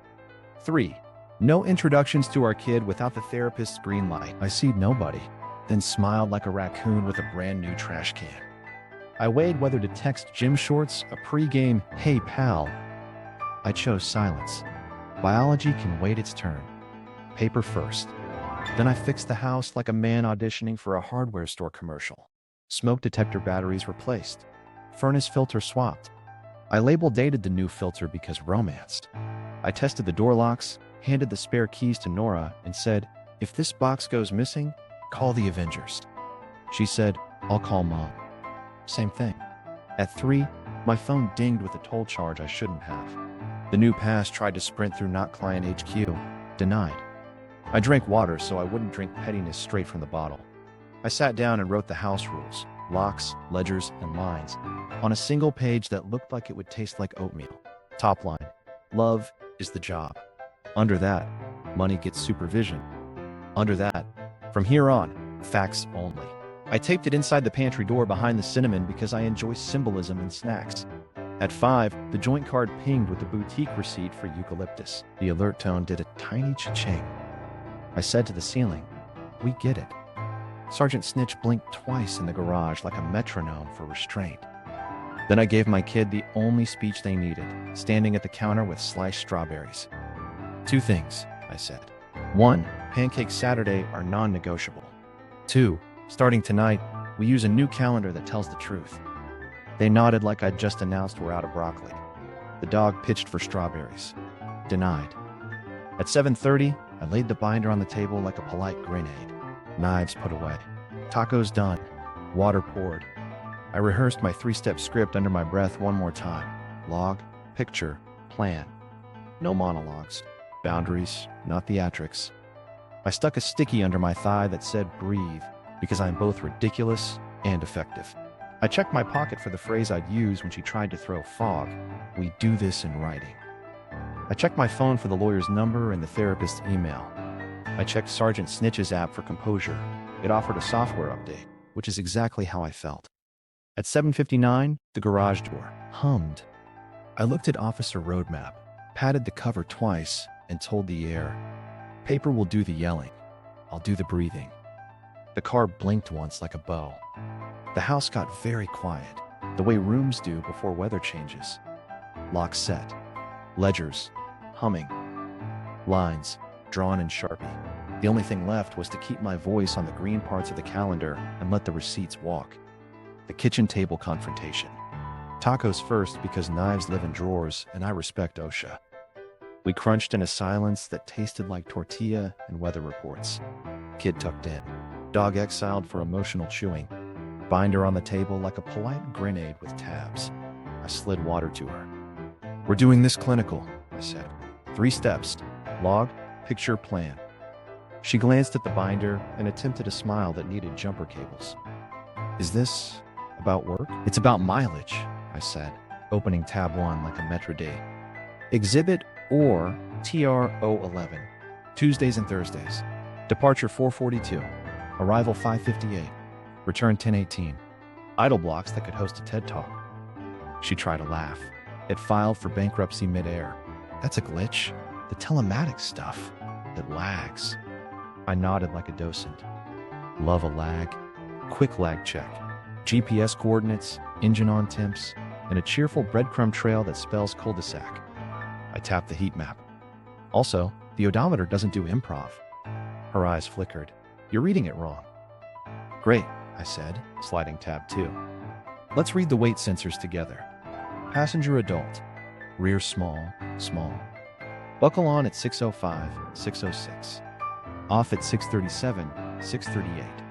3. No introductions to our kid without the therapist's green light. I see nobody, then smiled like a raccoon with a brand new trash can. I weighed whether to text gym shorts, a pregame, hey pal. I chose silence. Biology can wait its turn. Paper first. Then I fixed the house like a man auditioning for a hardware store commercial. Smoke detector batteries replaced. Furnace filter swapped. I label-dated the new filter because romance. I tested the door locks, handed the spare keys to Nora, and said, if this box goes missing, call the Avengers. She said, I'll call Mom. Same thing. At 3, my phone dinged with a toll charge I shouldn't have. The new pass tried to sprint through not client HQ. Denied. I drank water so I wouldn't drink pettiness straight from the bottle. I sat down and wrote the house rules, locks, ledgers, and lines, on a single page that looked like it would taste like oatmeal. Top line, love is the job. Under that, money gets supervision. Under that, from here on, facts only. I taped it inside the pantry door behind the cinnamon because I enjoy symbolism in snacks. At 5, the joint card pinged with the boutique receipt for eucalyptus. The alert tone did a tiny cha-ching. I said to the ceiling, we get it. Sergeant Snitch blinked twice in the garage like a metronome for restraint. Then I gave my kid the only speech they needed, standing at the counter with sliced strawberries. 2 things, I said. 1, Pancake Saturday are non-negotiable. 2, starting tonight, we use a new calendar that tells the truth. They nodded like I'd just announced we're out of broccoli. The dog pitched for strawberries. Denied. At 7:30, I laid the binder on the table like a polite grenade. Knives put away. Tacos done. Water poured. I rehearsed my 3-step script under my breath one more time. Log, picture, plan. No monologues. Boundaries, not theatrics. I stuck a sticky under my thigh that said breathe, because I'm both ridiculous and effective. I checked my pocket for the phrase I'd use when she tried to throw fog. We do this in writing. I checked my phone for the lawyer's number and the therapist's email. I checked Sergeant Snitch's app for composure. It offered a software update, which is exactly how I felt. At 7:59, the garage door hummed. I looked at Officer Roadmap, patted the cover twice, and told the air, paper will do the yelling. I'll do the breathing. The car blinked once like a bow. The house got very quiet, the way rooms do before weather changes. Lock set. Ledgers. Humming. Lines. Drawn in Sharpie. The only thing left was to keep my voice on the green parts of the calendar and let the receipts walk. The kitchen table confrontation. Tacos first because knives live in drawers and I respect OSHA. We crunched in a silence that tasted like tortilla and weather reports. Kid tucked in. Dog exiled for emotional chewing. Binder on the table like a polite grenade with tabs. I slid water to her. We're doing this clinical, I said. 3 steps. Log, picture, plan. She glanced at the binder and attempted a smile that needed jumper cables. Is this about work? It's about mileage, I said, opening tab 1 like a metro date. Exhibit or TR011, Tuesdays and Thursdays. Departure 4:42, arrival 5:58, return 10:18. Idle blocks that could host a TED Talk. She tried to laugh. It filed for bankruptcy midair. That's a glitch. The telematics stuff. It lags. I nodded like a docent. Love a lag. Quick lag check. GPS coordinates, engine on temps, and a cheerful breadcrumb trail that spells cul-de-sac. I tapped the heat map. Also, the odometer doesn't do improv. Her eyes flickered. You're reading it wrong. Great, I said, sliding tab 2. Let's read the weight sensors together. Passenger adult. Rear small, small. Buckle on at 6:05, 6:06. Off at 6:37, 6:38.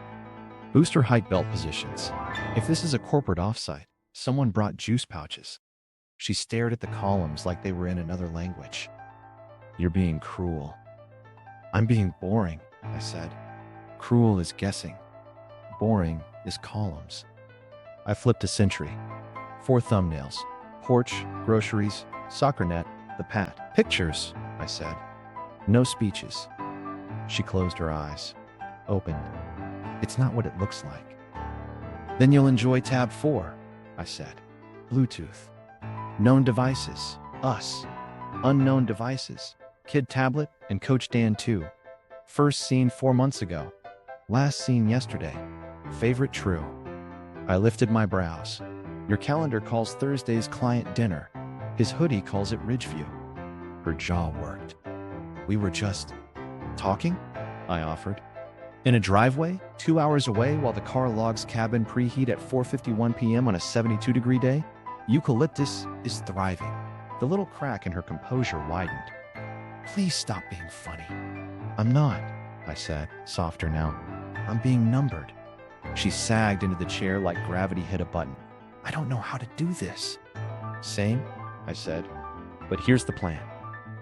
Booster height belt positions. If this is a corporate offsite, someone brought juice pouches. She stared at the columns like they were in another language. You're being cruel. I'm being boring, I said. Cruel is guessing. Boring is columns. I flipped a century. 4 thumbnails. Porch, groceries, soccer net, the pat. Pictures, I said. No speeches. She closed her eyes. Opened. It's not what it looks like. Then you'll enjoy tab 4, I said. Bluetooth. Known devices. Us. Unknown devices. Kid tablet and Coach Dan 2. First seen 4 months ago. Last seen yesterday. Favorite true. I lifted my brows. Your calendar calls Thursday's client dinner. His hoodie calls it Ridgeview. Her jaw worked. We were just talking, I offered. In a driveway, 2 hours away while the car logs cabin preheat at 4:51 p.m. on a 72-degree day, Eucalyptus is thriving. The little crack in her composure widened. Please stop being funny. I'm not, I said, softer now. I'm being numbered. She sagged into the chair like gravity hit a button. I don't know how to do this. Same, I said. But here's the plan.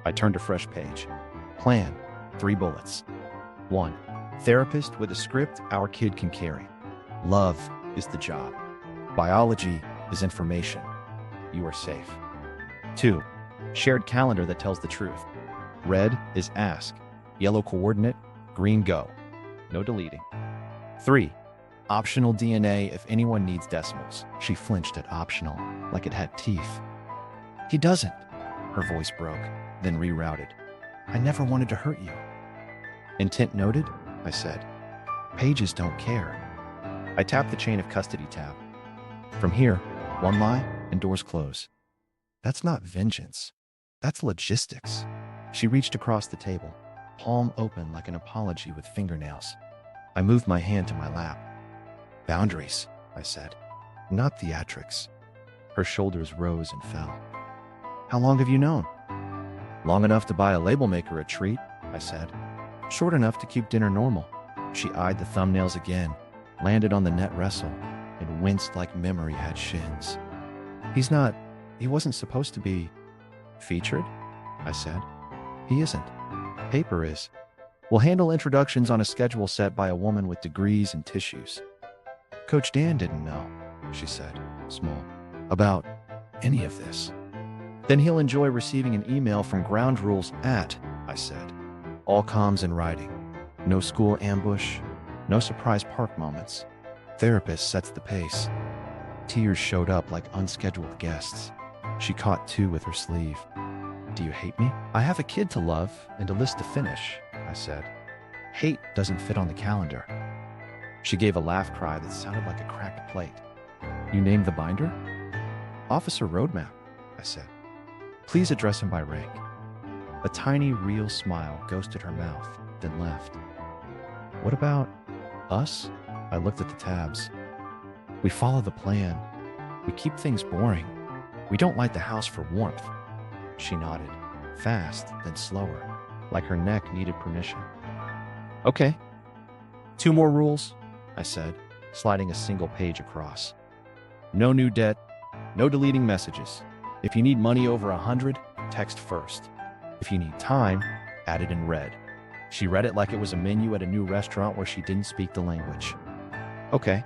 I turned a fresh page. Plan, 3 bullets. 1. Therapist with a script our kid can carry. Love is the job. Biology is information. You are safe. 2. Shared calendar that tells the truth. Red is ask. Yellow coordinate. Green go. No deleting. 3. Optional DNA if anyone needs decimals. She flinched at optional, like it had teeth. He doesn't. Her voice broke, then rerouted. I never wanted to hurt you. Intent noted, I said. Pages don't care. I tapped the chain of custody tab. From here, 1 lie and doors close. That's not vengeance. That's logistics. She reached across the table, palm open like an apology with fingernails. I moved my hand to my lap. Boundaries, I said, not theatrics. Her shoulders rose and fell. How long have you known? Long enough to buy a label maker a treat, I said. Short enough to keep dinner normal. She eyed the thumbnails again, landed on the net wrestle, and winced like memory had shins. He wasn't supposed to be featured, I said. He isn't. Paper is. We'll handle introductions on a schedule set by a woman with degrees and tissues. Coach Dan didn't know, she said, small, about any of this. Then he'll enjoy receiving an email from Ground Rules at, I said. All comms in writing. No school ambush, no surprise park moments. Therapist sets the pace. Tears showed up like unscheduled guests. She caught two with her sleeve. Do you hate me? I have a kid to love and a list to finish, I said. Hate doesn't fit on the calendar. She gave a laugh cry that sounded like a cracked plate. You named the binder? Officer Roadmap, I said. Please address him by rank. A tiny, real smile ghosted her mouth, then left. What about us? I looked at the tabs. We follow the plan. We keep things boring. We don't light the house for warmth. She nodded, fast, then slower, like her neck needed permission. Okay. 2 more rules, I said, sliding a single page across. No new debt, no deleting messages. If you need money over 100, text first. If you need time, add it in red. She read it like it was a menu at a new restaurant where she didn't speak the language. Okay.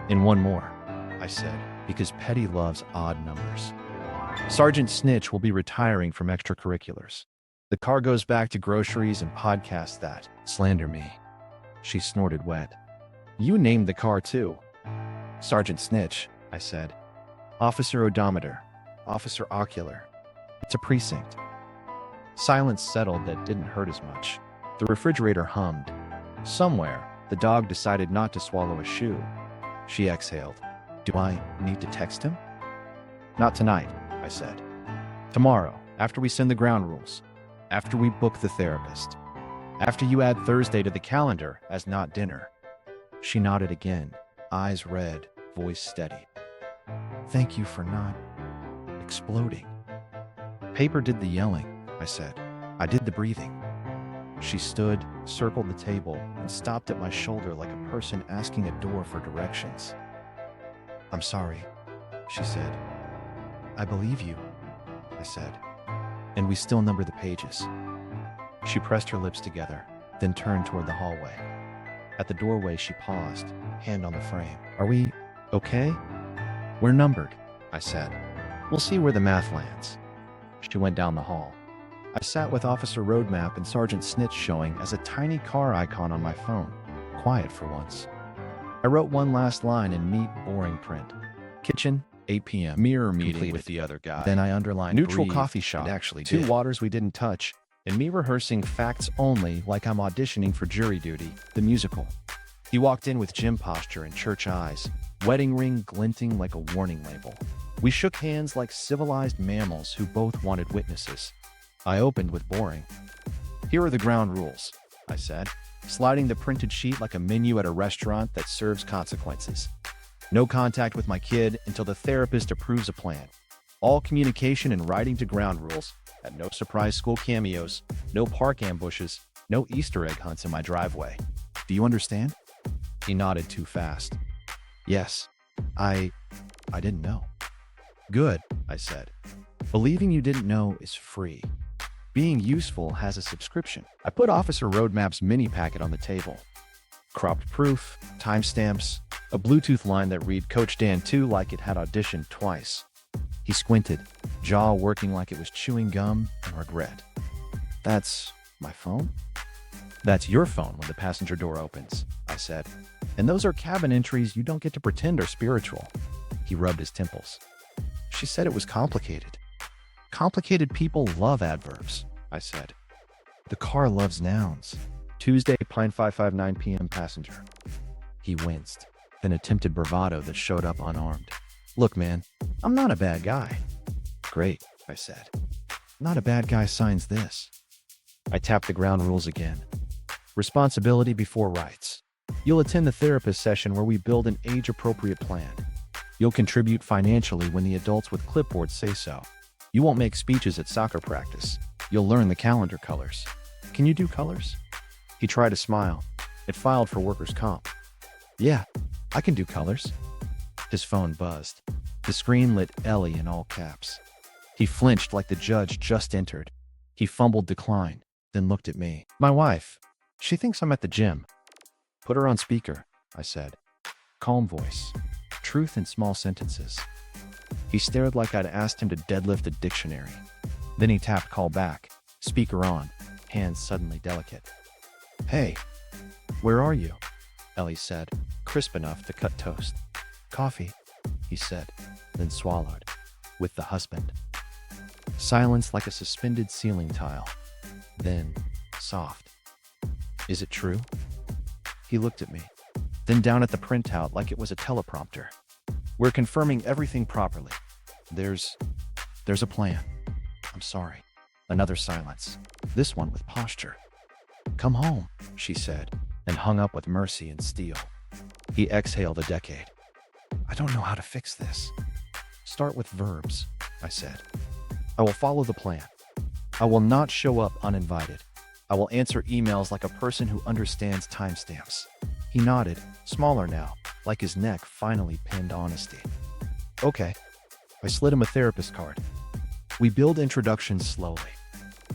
And 1 more, I said, because Petty loves odd numbers. Sergeant Snitch will be retiring from extracurriculars. The car goes back to groceries and podcasts that slander me. She snorted wet. You named the car too. Sergeant Snitch, I said. Officer Odometer. Officer Ocular. It's a precinct. Silence settled that didn't hurt as much. The refrigerator hummed. Somewhere, the dog decided not to swallow a shoe. She exhaled. Do I need to text him? Not tonight, I said. Tomorrow, after we send the ground rules. After we book the therapist. After you add Thursday to the calendar as not dinner. She nodded again, eyes red, voice steady. Thank you for not exploding. Paper did the yelling, I said. I did the breathing. She stood, circled the table, and stopped at my shoulder like a person asking a door for directions. I'm sorry, she said. I believe you, I said. And we still number the pages. She pressed her lips together, then turned toward the hallway. At the doorway, she paused, hand on the frame. Are we okay? We're numbered, I said. We'll see where the math lands. She went down the hall. I sat with Officer Roadmap and Sergeant Snitch showing as a tiny car icon on my phone, quiet for once. I wrote one last line in neat, boring print. Kitchen, 8 p.m. Mirror meeting completed with the other guy. Then I underlined neutral coffee shop. Actually, 2 waters we didn't touch, and me rehearsing facts only like I'm auditioning for jury duty, the musical. He walked in with gym posture and church eyes, wedding ring glinting like a warning label. We shook hands like civilized mammals who both wanted witnesses. I opened with boring. Here are the ground rules, I said, sliding the printed sheet like a menu at a restaurant that serves consequences. No contact with my kid until the therapist approves a plan. All communication in writing to ground rules, and no surprise school cameos, no park ambushes, no Easter egg hunts in my driveway. Do you understand? He nodded too fast. Yes, I didn't know. Good, I said. Believing you didn't know is free. Being useful has a subscription. I put Officer Roadmap's mini packet on the table. Cropped proof, timestamps, a Bluetooth line that read Coach Dan 2 like it had auditioned twice. He squinted, jaw working like it was chewing gum and regret. That's my phone? That's your phone when the passenger door opens, I said. And those are cabin entries you don't get to pretend are spiritual. He rubbed his temples. She said it was complicated. Complicated people love adverbs, I said. The car loves nouns. Tuesday, Pine 559 p.m. passenger. He winced, then attempted bravado that showed up unarmed. Look, man, I'm not a bad guy. Great, I said. Not a bad guy signs this. I tapped the ground rules again. Responsibility before rights. You'll attend the therapist session where we build an age-appropriate plan. You'll contribute financially when the adults with clipboards say so. You won't make speeches at soccer practice. You'll learn the calendar colors. Can you do colors? He tried to smile. It filed for workers' comp. Yeah, I can do colors. His phone buzzed. The screen lit Ellie in all caps. He flinched like the judge just entered. He fumbled decline, then looked at me. My wife. She thinks I'm at the gym. Put her on speaker, I said. Calm voice. Truth in small sentences. He stared like I'd asked him to deadlift a dictionary. Then he tapped call back. Speaker on. Hands suddenly delicate. Hey, where are you? Ellie said, crisp enough to cut toast. Coffee, he said, then swallowed. With the husband. Silence like a suspended ceiling tile. Then, soft. Is it true? He looked at me, then down at the printout like it was a teleprompter. We're confirming everything properly. There's a plan. I'm sorry. Another silence. This one with posture. Come home, she said, and hung up with mercy and steel. He exhaled a decade. I don't know how to fix this. Start with verbs, I said. I will follow the plan. I will not show up uninvited. I will answer emails like a person who understands timestamps. He nodded, smaller now, like his neck finally pinned honesty. Okay. I slid him a therapist card. We build introductions slowly.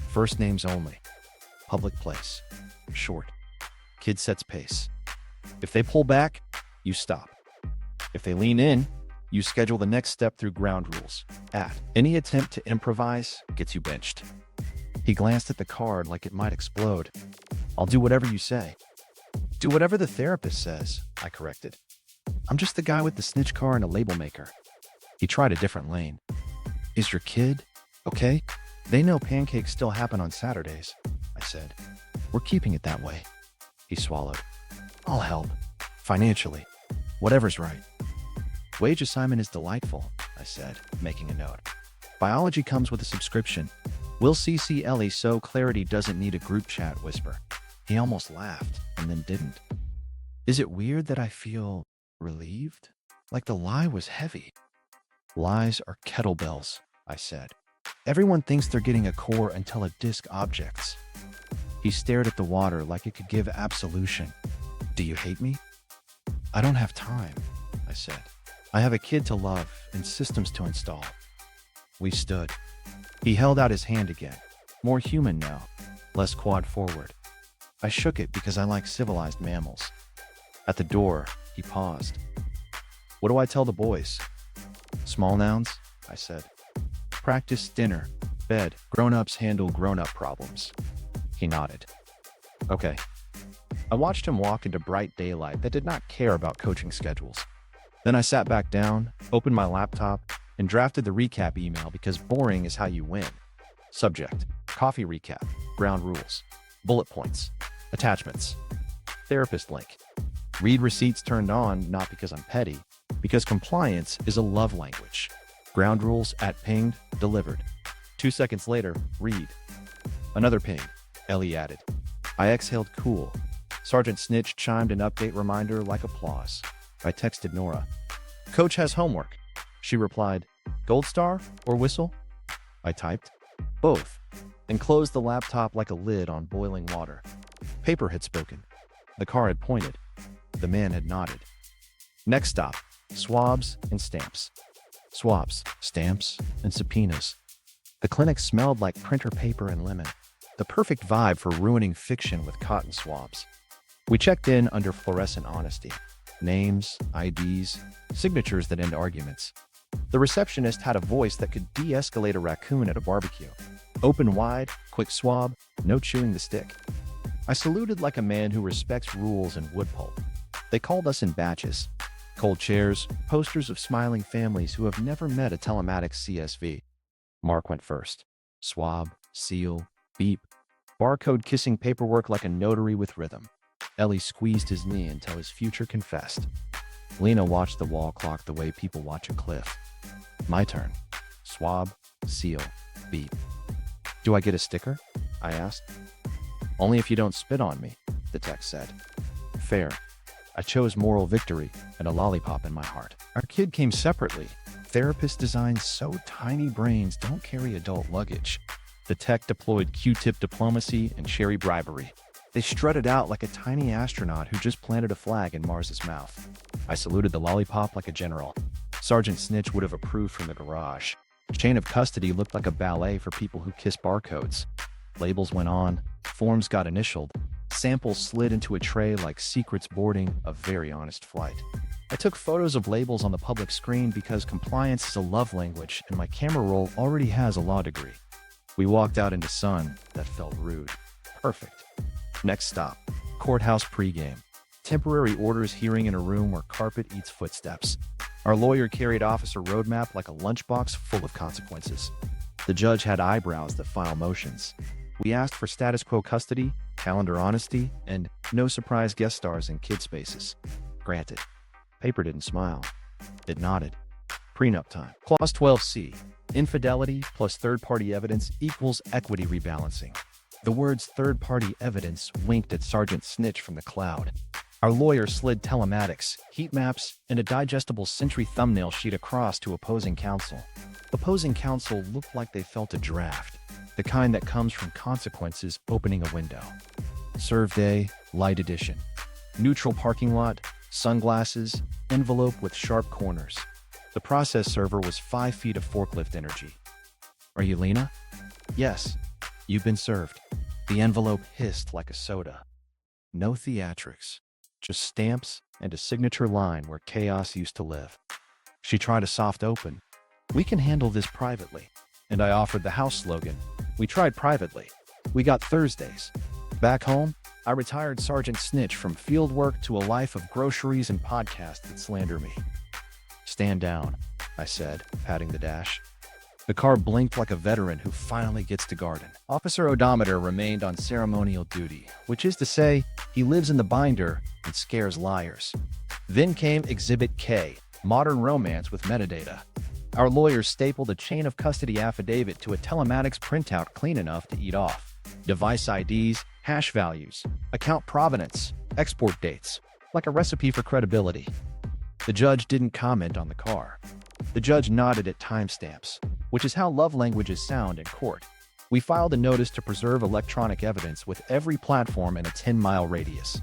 First names only. Public place. Short. Kid sets pace. If they pull back, you stop. If they lean in, you schedule the next step through ground rules. Any attempt to improvise gets you benched. He glanced at the card like it might explode. I'll do whatever you say. Do whatever the therapist says, I corrected. I'm just the guy with the snitch car and a label maker. He tried a different lane. Is your kid okay? They know pancakes still happen on Saturdays, I said. We're keeping it that way. He swallowed. I'll help. Financially. Whatever's right. Wage assignment is delightful, I said, making a note. Biology comes with a subscription. We'll CC Ellie so Clarity doesn't need a group chat whisper. He almost laughed and then didn't. Is it weird that I feel relieved? Like the lie was heavy. Lies are kettlebells, I said. Everyone thinks they're getting a core until a disk objects. He stared at the water like it could give absolution. Do you hate me? I don't have time, I said. I have a kid to love and systems to install. We stood. He held out his hand again, more human now, less quad forward. I shook it because I like civilized mammals. At the door, he paused. What do I tell the boys? Small nouns, I said. Practice dinner, bed, grown-ups handle grown-up problems. He nodded. Okay. I watched him walk into bright daylight that did not care about coaching schedules. Then I sat back down, opened my laptop, and drafted the recap email because boring is how you win. Subject, coffee recap, ground rules, bullet points, attachments, therapist link. Read receipts turned on, not because I'm petty, because compliance is a love language. Ground rules at pinged, delivered. 2 seconds later, read. Another ping, Ellie added. I exhaled cool. Sergeant Snitch chimed an update reminder like applause. I texted Nora. Coach has homework. She replied, Gold star or whistle? I typed, both, and closed the laptop like a lid on boiling water. Paper had spoken. The car had pointed. The man had nodded. Next stop, swabs and stamps. Swabs, stamps, and subpoenas. The clinic smelled like printer paper and lemon. The perfect vibe for ruining fiction with cotton swabs. We checked in under fluorescent honesty. Names, IDs, signatures that end arguments. The receptionist had a voice that could de-escalate a raccoon at a barbecue. Open wide, quick swab, no chewing the stick. I saluted like a man who respects rules and wood pulp. They called us in batches. Cold chairs, posters of smiling families who have never met a telematics CSV. Mark went first. Swab, seal, beep. Barcode kissing paperwork like a notary with rhythm. Ellie squeezed his knee until his future confessed. Lena watched the wall clock the way people watch a cliff. My turn. Swab, seal, beep. Do I get a sticker? I asked. Only if you don't spit on me, the text said. Fair. I chose moral victory and a lollipop in my heart. Our kid came separately, Therapists designed so tiny brains don't carry adult luggage. The tech deployed Q-tip diplomacy and cherry bribery. They strutted out like a tiny astronaut who just planted a flag in Mars's mouth. I saluted the lollipop like a general. Sergeant Snitch would have approved from the garage. Chain of custody looked like a ballet for people who kiss barcodes. Labels went on, forms got initialed, samples slid into a tray like secrets boarding a very honest flight. I took photos of labels on the public screen because compliance is a love language and my camera roll already has a law degree. We walked out into sun that felt rude. Perfect. Next stop, courthouse pregame. Temporary orders hearing in a room where carpet eats footsteps. Our lawyer carried Officer Roadmap like a lunchbox full of consequences. The judge had eyebrows that file motions. We asked for status quo custody, calendar honesty, and no surprise guest stars in kid spaces. Granted. Paper didn't smile. It nodded. Prenup time. Clause 12C. Infidelity plus third-party evidence equals equity rebalancing. The words third-party evidence winked at Sergeant Snitch from the cloud. Our lawyer slid telematics, heat maps, and a digestible Sentry thumbnail sheet across to opposing counsel. Opposing counsel looked like they felt a draft, the kind that comes from consequences opening a window. Serve day, light edition. Neutral parking lot, sunglasses, envelope with sharp corners. The process server was 5 feet of forklift energy. Are you Lena? Yes. You've been served. The envelope hissed like a soda. No theatrics. Just stamps and a signature line where chaos used to live. She tried a soft open. We can handle this privately. And I offered the house slogan. We tried privately. We got Thursdays. Back home, I retired Sergeant Snitch from field work to a life of groceries and podcasts that slander me. Stand down, I said, patting the dash. The car blinked like a veteran who finally gets to garden. Officer Odometer remained on ceremonial duty, which is to say, he lives in the binder and scares liars. Then came Exhibit K, modern romance with metadata. Our lawyers stapled a chain of custody affidavit to a telematics printout clean enough to eat off. Device IDs, hash values, account provenance, export dates, like a recipe for credibility. The judge didn't comment on the car. The judge nodded at timestamps, which is how love languages sound in court. We filed a notice to preserve electronic evidence with every platform in a 10-mile radius.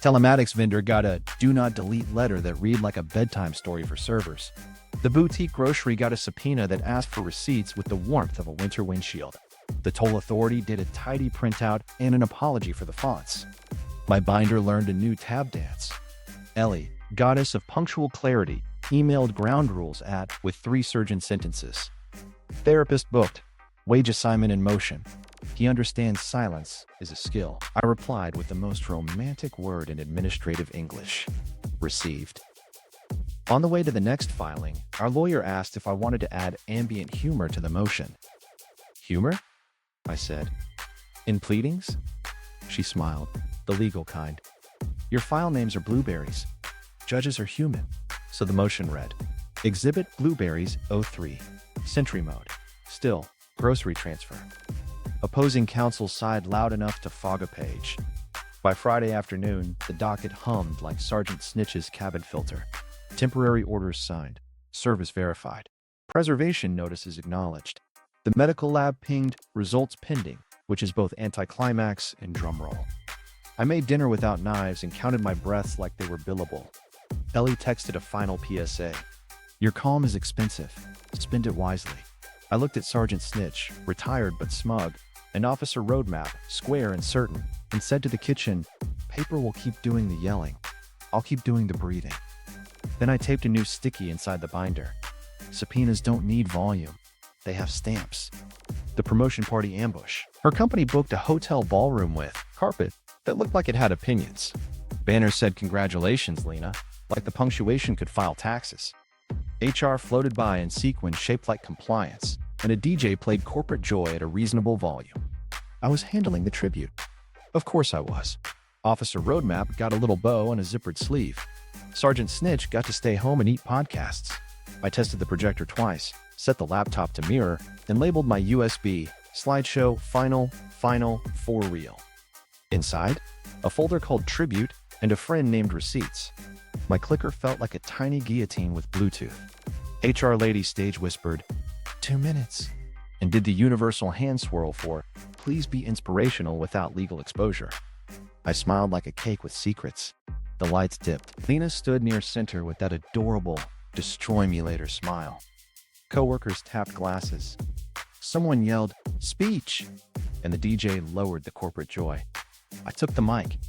Telematics vendor got a do not delete letter that read like a bedtime story for servers. The boutique grocery got a subpoena that asked for receipts with the warmth of a winter windshield. The toll authority did a tidy printout and an apology for the fonts. My binder learned a new tab dance. Ellie, goddess of punctual clarity, emailed ground rules with 3 surgeon sentences. Therapist booked. Wage assignment in motion. He understands silence is a skill. I replied with the most romantic word in administrative English. Received. On the way to the next filing, our lawyer asked if I wanted to add ambient humor to the motion. Humor? I said. In pleadings? She smiled. The legal kind. Your file names are blueberries. Judges are human. So the motion read, Exhibit Blueberries 03. Sentry mode. Still, grocery transfer. Opposing counsel sighed loud enough to fog a page. By Friday afternoon, the docket hummed like Sergeant Snitch's cabin filter. Temporary orders signed. Service verified. Preservation notices acknowledged. The medical lab pinged results pending, which is both anticlimax and drumroll. I made dinner without knives and counted my breaths like they were billable. Ellie texted a final PSA. Your calm is expensive. Spend it wisely. I looked at Sergeant Snitch, retired but smug, and Officer Roadmap, square and certain, and said to the kitchen, paper will keep doing the yelling. I'll keep doing the breathing. Then I taped a new sticky inside the binder. Subpoenas don't need volume. They have stamps. The promotion party ambush. Her company booked a hotel ballroom with carpet that looked like it had opinions. Banner said, congratulations, Lena, like the punctuation could file taxes. HR floated by in sequins shaped like compliance, and a DJ played corporate joy at a reasonable volume. I was handling the tribute. Of course I was. Officer Roadmap got a little bow and a zippered sleeve. Sergeant Snitch got to stay home and eat podcasts. I tested the projector twice, set the laptop to mirror, and labeled my USB, slideshow, final, for real. Inside, a folder called Tribute and a friend named Receipts. My clicker felt like a tiny guillotine with Bluetooth. HR lady stage whispered, 2 minutes, and did the universal hand swirl for, please be inspirational without legal exposure. I smiled like a cake with secrets. The lights dipped. Lena stood near center with that adorable, destroy me later smile. Coworkers tapped glasses. Someone yelled, speech, and the DJ lowered the corporate joy. I took the mic.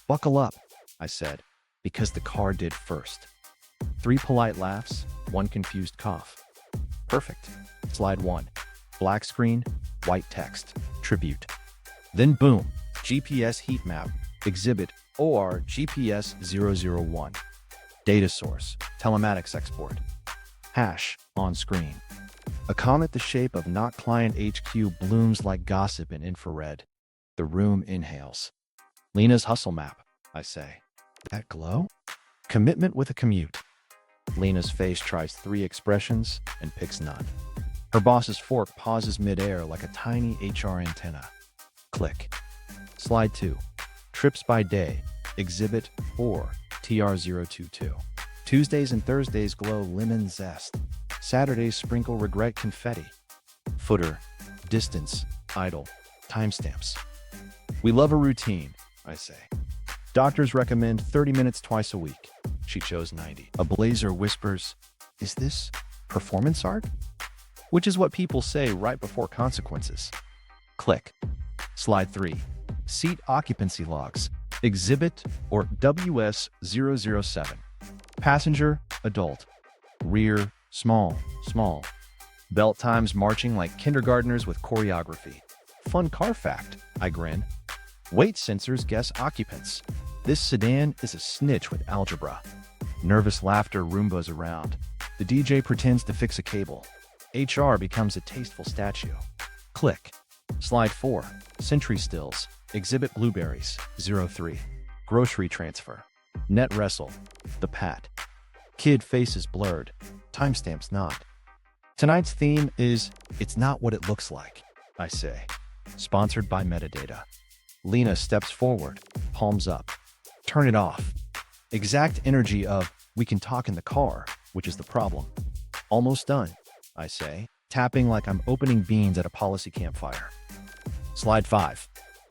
Buckle up, I said, because the car did first. 3 polite laughs, 1 confused cough. Perfect. Slide 1. Black screen, white text, tribute. Then boom, GPS heat map, exhibit OR GPS 001. Data source, telematics export. Hash on screen. A comet the shape of not client HQ blooms like gossip in infrared. The room inhales. Lena's hustle map, I say. That glow? Commitment with a commute. Lena's face tries 3 expressions and picks none. Her boss's fork pauses midair like a tiny HR antenna. Click. Slide 2. Trips by day, exhibit or TR022. Tuesdays and Thursdays glow lemon zest. Saturdays sprinkle regret confetti. Footer, distance, idle, timestamps. We love a routine, I say. Doctors recommend 30 minutes twice a week. She chose 90. A blazer whispers, is this performance art? Which is what people say right before consequences. Click. Slide 3. Seat occupancy logs. Exhibit or WS007. Passenger, adult. Rear, small. Belt times marching like kindergartners with choreography. Fun car fact, I grin. Weight sensors guess occupants. This sedan is a snitch with algebra. Nervous laughter Roombas around. The DJ pretends to fix a cable. HR becomes a tasteful statue. Click. Slide 4. Sentry stills. Exhibit blueberries. 03. Grocery transfer. Net wrestle. The pat. Kid faces blurred. Timestamps not. Tonight's theme is, it's not what it looks like, I say. Sponsored by Metadata. Lena steps forward, palms up. Turn it off. Exact energy of, we can talk in the car, which is the problem. Almost done, I say, tapping like I'm opening beans at a policy campfire. Slide 5.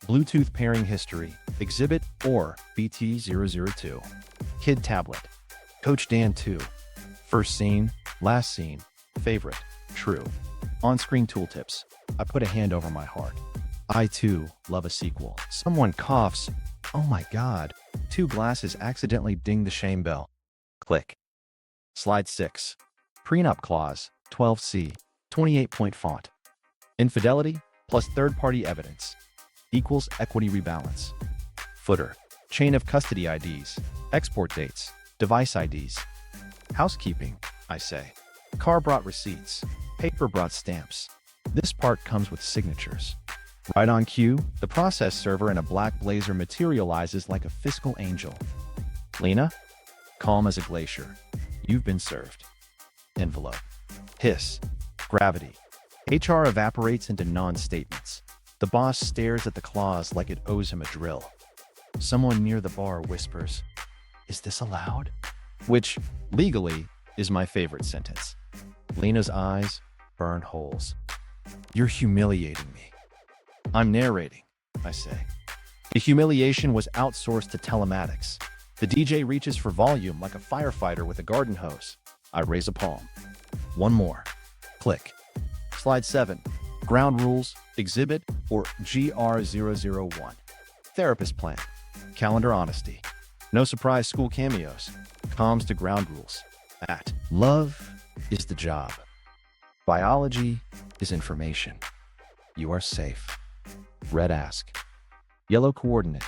Bluetooth pairing history, exhibit or BT002. Kid tablet. Coach Dan 2. First scene, last scene, favorite, true. On-screen tooltips. I put a hand over my heart. I too love a sequel. Someone coughs. Oh my God. 2 glasses accidentally ding the shame bell. Click. Slide 6. Prenup clause, 12C, 28-point font. Infidelity plus third-party evidence equals equity rebalance. Footer. Chain of custody IDs, export dates, device IDs. Housekeeping, I say. Car brought receipts. Paper brought stamps. This part comes with signatures. Right on cue, the process server in a black blazer materializes like a fiscal angel. Lena? Calm as a glacier. You've been served. Envelope. Hiss. Gravity. HR evaporates into non-statements. The boss stares at the clause like it owes him a drill. Someone near the bar whispers, is this allowed? Which, legally, is my favorite sentence. Lena's eyes burn holes. You're humiliating me. I'm narrating, I say. The humiliation was outsourced to telematics. The DJ reaches for volume like a firefighter with a garden hose. I raise a palm. One more. Click. Slide 7. Ground rules, exhibit, or GR001. Therapist plan. Calendar honesty. No surprise school cameos. Comms to ground rules. At love is the job. Biology is information. You are safe. Red ask. Yellow coordinate.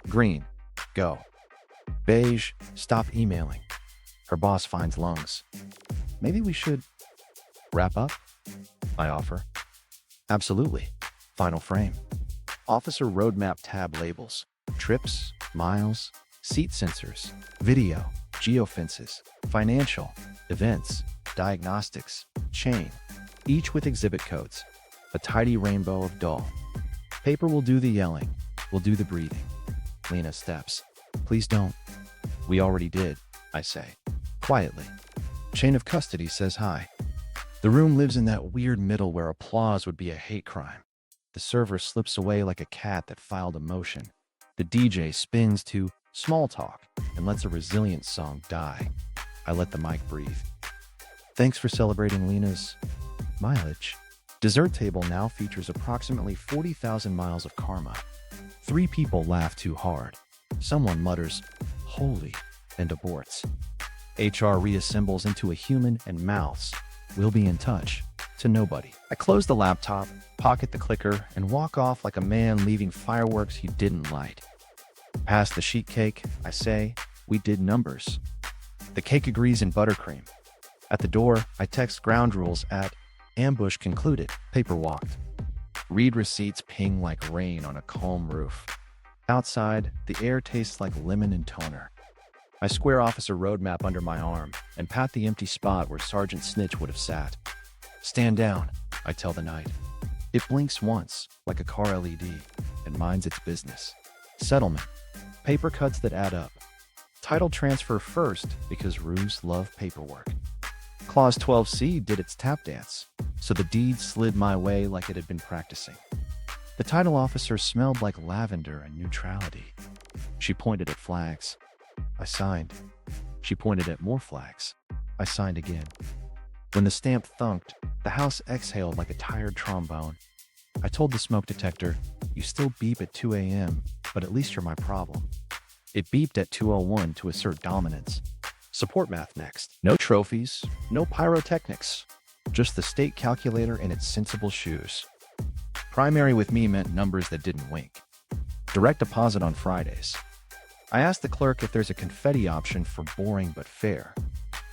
Green, go. Beige, stop emailing. Her boss finds lungs. Maybe we should wrap up? I offer. Absolutely. Final frame. Officer roadmap tab labels. Trips, miles, seat sensors, video, geofences, financial, events, diagnostics, chain, each with exhibit codes. A tidy rainbow of dull. Paper will do the yelling, will do the breathing. Lena steps. Please don't. We already did, I say, quietly. Chain of custody says hi. The room lives in that weird middle where applause would be a hate crime. The server slips away like a cat that filed a motion. The DJ spins to small talk and lets a resilience song die. I let the mic breathe. Thanks for celebrating Lena's mileage. Dessert table now features approximately 40,000 miles of karma. 3 people laugh too hard. Someone mutters, "Holy," and aborts. HR reassembles into a human and mouths, "We'll be in touch," to nobody. I close the laptop, pocket the clicker, and walk off like a man leaving fireworks he didn't light. Past the sheet cake, I say, "We did numbers." The cake agrees in buttercream. At the door, I text ground rules at ambush concluded, paper walked. Read receipts ping like rain on a calm roof. Outside, the air tastes like lemon and toner. I square Officer Roadmap under my arm and pat the empty spot where Sergeant Snitch would have sat. "Stand down," I tell the night. It blinks once, like a car LED, and minds its business. Settlement. Paper cuts that add up. Title transfer first because ruse love paperwork. Clause 12C did its tap dance, so the deed slid my way like it had been practicing. The title officer smelled like lavender and neutrality. She pointed at flags. I signed. She pointed at more flags. I signed again. When the stamp thunked, the house exhaled like a tired trombone. I told the smoke detector, "You still beep at 2 a.m., but at least you're my problem." It beeped at 2:01 to assert dominance. Support math next. No trophies, no pyrotechnics, just the state calculator and its sensible shoes. Primary with me meant numbers that didn't wink. Direct deposit on Fridays. I asked the clerk if there's a confetti option for boring but fair.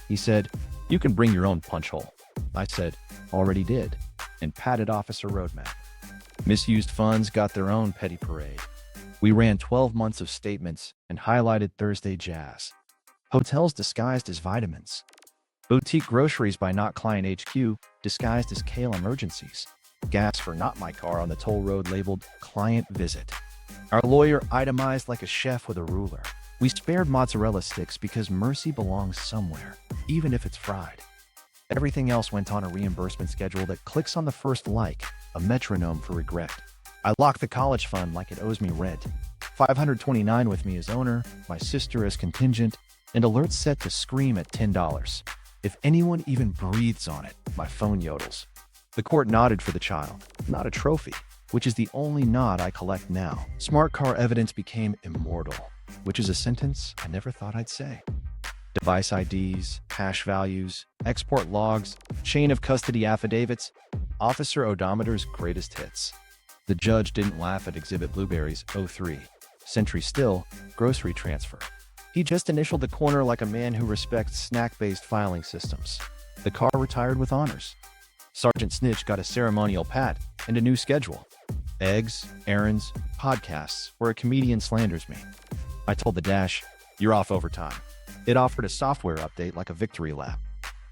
He said, "You can bring your own punch hole." I said, "Already did," and patted Officer Roadmap. Misused funds got their own petty parade. We ran 12 months of statements and highlighted Thursday jazz. Hotels disguised as vitamins. Boutique groceries by Not Client HQ disguised as kale emergencies. Gas for Not My Car on the toll road labeled Client Visit. Our lawyer itemized like a chef with a ruler. We spared mozzarella sticks because mercy belongs somewhere, even if it's fried. Everything else went on a reimbursement schedule that clicks on the first like, a metronome for regret. I lock the college fund like it owes me rent. 529 with me as owner, my sister as contingent, and alerts set to scream at $10. If anyone even breathes on it, my phone yodels. The court nodded for the child, not a trophy, which is the only nod I collect now. Smart car evidence became immortal, which is a sentence I never thought I'd say. Device IDs, hash values, export logs, chain of custody affidavits, Officer Odometer's greatest hits. The judge didn't laugh at Exhibit Blueberries 03. Sentry still, grocery transfer. He just initialed the corner like a man who respects snack-based filing systems. The car retired with honors. Sergeant Snitch got a ceremonial pat and a new schedule. Eggs, errands, podcasts, where a comedian slanders me. I told the dash, "You're off overtime." It offered a software update like a victory lap.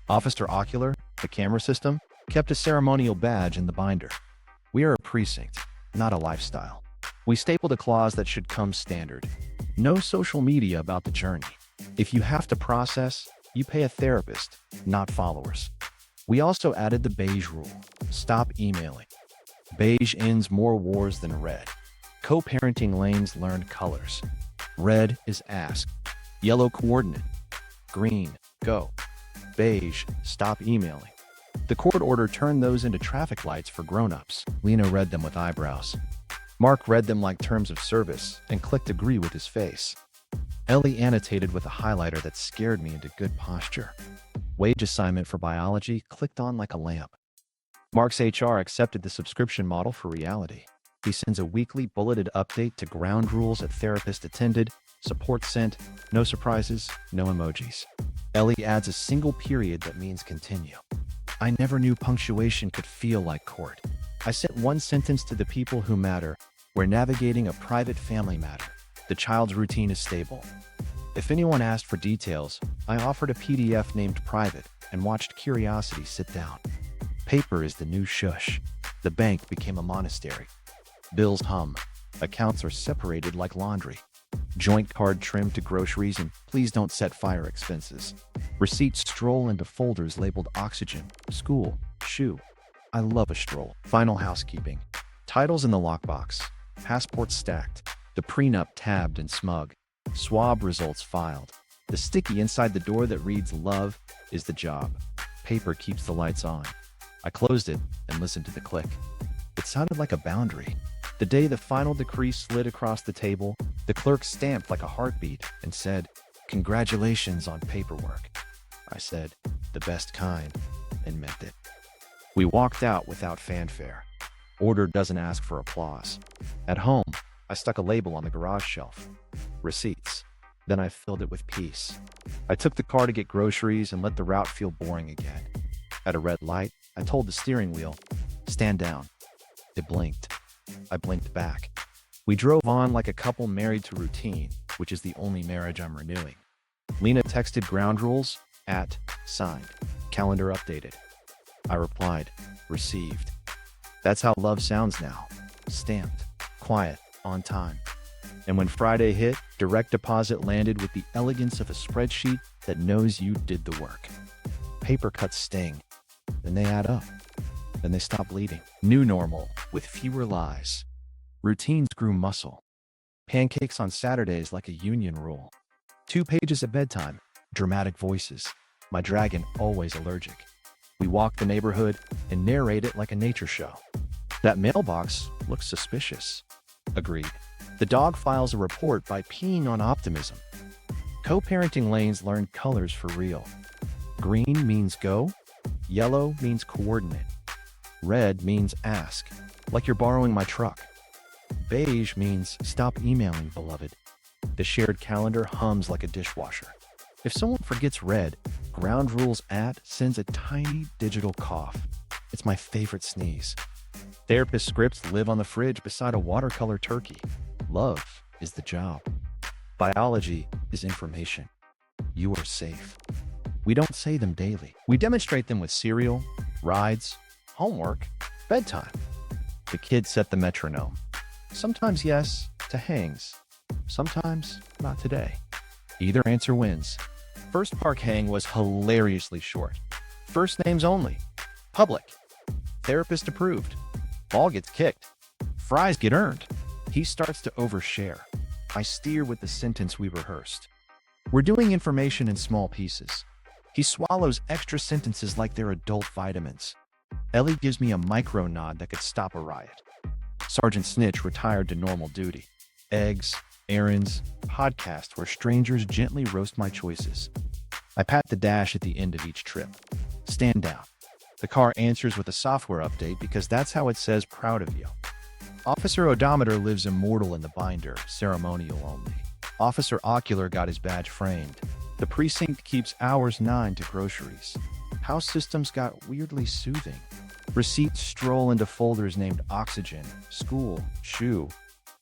Officer Ocular, the camera system, kept a ceremonial badge in the binder. We are a precinct, not a lifestyle. We stapled a clause that should come standard. No social media about the journey. If you have to process, you pay a therapist, not followers. We also added the beige rule. Stop emailing. Beige ends more wars than red. Co-parenting lanes learned colors. Red is ask. Yellow coordinate. Green, go. Beige, stop emailing. The court order turned those into traffic lights for grown-ups. Lena read them with eyebrows. Mark read them like terms of service and clicked agree with his face. Ellie annotated with a highlighter that scared me into good posture. Wage assignment for biology clicked on like a lamp. Mark's HR accepted the subscription model for reality. He sends a weekly bulleted update to ground rules at therapist attended, support sent, no surprises, no emojis. Ellie adds a single period that means continue. I never knew punctuation could feel like court. I sent one sentence to the people who matter. We're navigating a private family matter. The child's routine is stable. If anyone asked for details, I offered a PDF named Private and watched curiosity sit down. Paper is the new shush. The bank became a monastery. Bills hum. Accounts are separated like laundry. Joint card trimmed to groceries and please don't set fire expenses. Receipts stroll into folders labeled oxygen, school, shoe. I love a stroll. Final housekeeping. Titles in the lockbox. Passports stacked. The prenup tabbed and smug. Swab results filed. The sticky inside the door that reads love is the job. Paper keeps the lights on. I closed it and listened to the click. It sounded like a boundary. The day the final decree slid across the table, the clerk stamped like a heartbeat and said, "Congratulations on paperwork." I said, "The best kind," and meant it. We walked out without fanfare. Order doesn't ask for applause. At home, I stuck a label on the garage shelf. Receipts. Then I filled it with peace. I took the car to get groceries and let the route feel boring again. At a red light, I told the steering wheel, "Stand down." It blinked. I blinked back. We drove on like a couple married to routine, which is the only marriage I'm renewing. Lena texted ground rules at signed. Calendar updated. I replied, received. That's how love sounds now. Stamped, quiet, on time. And when Friday hit, direct deposit landed with the elegance of a spreadsheet that knows you did the work. Paper cuts sting. Then they add up. Then they stop bleeding. New normal, with fewer lies. Routines grew muscle. Pancakes on Saturdays like a union rule. 2 pages at bedtime. Dramatic voices. My dragon always allergic. We walk the neighborhood and narrate it like a nature show. That mailbox looks suspicious. Agreed. The dog files a report by peeing on optimism. Co-parenting lanes learn colors for real. Green means go. Yellow means coordinate. Red means ask, like you're borrowing my truck. Beige means stop emailing, beloved. The shared calendar hums like a dishwasher. If someone forgets red, ground rules at sends a tiny digital cough. It's my favorite sneeze. Therapist scripts live on the fridge beside a watercolor turkey. Love is the job. Biology is information. You are safe. We don't say them daily. We demonstrate them with cereal, rides, homework, bedtime. The kids set the metronome. Sometimes yes to hangs. Sometimes not today. Either answer wins. First park hang was hilariously short. First names only. Public. Therapist approved. Ball gets kicked. Fries get earned. He starts to overshare. I steer with the sentence we rehearsed. We're doing information in small pieces. He swallows extra sentences like they're adult vitamins. Ellie gives me a micro nod that could stop a riot. Sergeant Snitch retired to normal duty. Eggs, errands, podcast where strangers gently roast my choices. I pat the dash at the end of each trip. Stand down. The car answers with a software update because that's how it says proud of you. Officer Odometer lives immortal in the binder, ceremonial only. Officer Ocular got his badge framed. The precinct keeps hours 9 to groceries. House systems got weirdly soothing. Receipts stroll into folders named oxygen, school, shoe.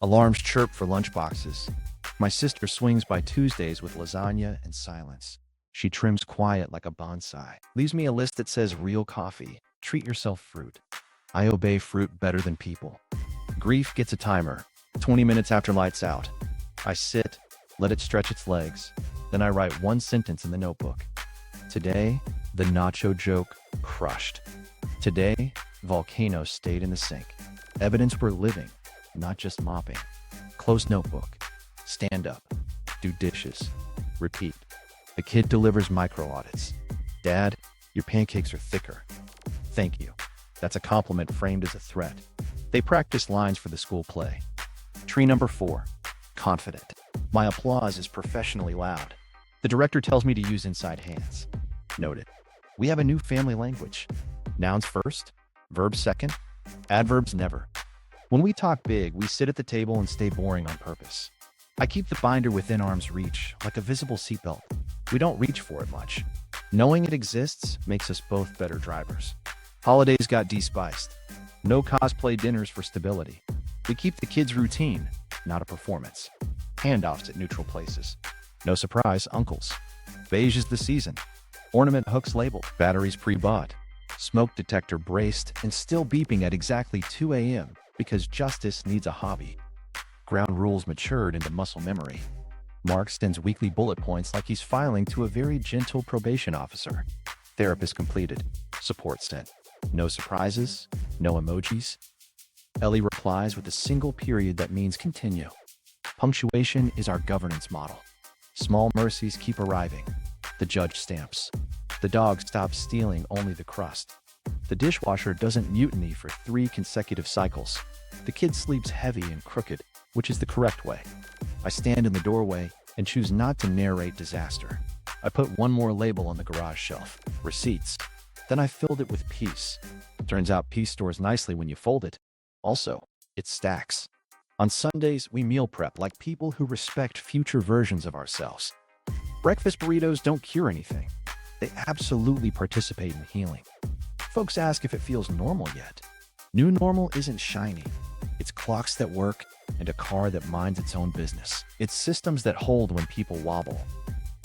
Alarms chirp for lunchboxes. My sister swings by Tuesdays with lasagna and silence. She trims quiet like a bonsai. Leaves me a list that says real coffee. Treat yourself fruit. I obey fruit better than people. Grief gets a timer. 20 minutes after lights out. I sit, let it stretch its legs. Then I write one sentence in the notebook. Today, the nacho joke crushed. Today, volcano stayed in the sink. Evidence we're living, not just mopping. Close notebook. Stand up. Do dishes. Repeat. The kid delivers micro audits. Dad, your pancakes are thicker. Thank you. That's a compliment framed as a threat. They practice lines for the school play. Tree number 4. Confident. My applause is professionally loud. The director tells me to use inside hands. Noted. We have a new family language. Nouns first, verbs second, adverbs never. When we talk big, we sit at the table and stay boring on purpose. I keep the binder within arm's reach, like a visible seatbelt. We don't reach for it much. Knowing it exists makes us both better drivers. Holidays got de-spiced. No cosplay dinners for stability. We keep the kids' routine, not a performance. Handoffs at neutral places. No surprise, uncles. Beige is the season. Ornament hooks labeled. Batteries pre-bought. Smoke detector braced and still beeping at exactly 2 a.m. because justice needs a hobby. Ground rules matured into muscle memory. Mark sends weekly bullet points like he's filing to a very gentle probation officer. Therapist completed. Support sent. No surprises, no emojis. Ellie replies with a single period that means continue. Punctuation is our governance model. Small mercies keep arriving. The judge stamps. The dog stops stealing only the crust. The dishwasher doesn't mutiny for 3 consecutive cycles. The kid sleeps heavy and crooked, which is the correct way. I stand in the doorway and choose not to narrate disaster. I put one more label on the garage shelf, receipts. Then I filled it with peace. Turns out peace stores nicely when you fold it. Also, it stacks. On Sundays, we meal prep like people who respect future versions of ourselves. Breakfast burritos don't cure anything. They absolutely participate in healing. Folks ask if it feels normal yet. New normal isn't shiny. It's clocks that work and a car that minds its own business. It's systems that hold when people wobble.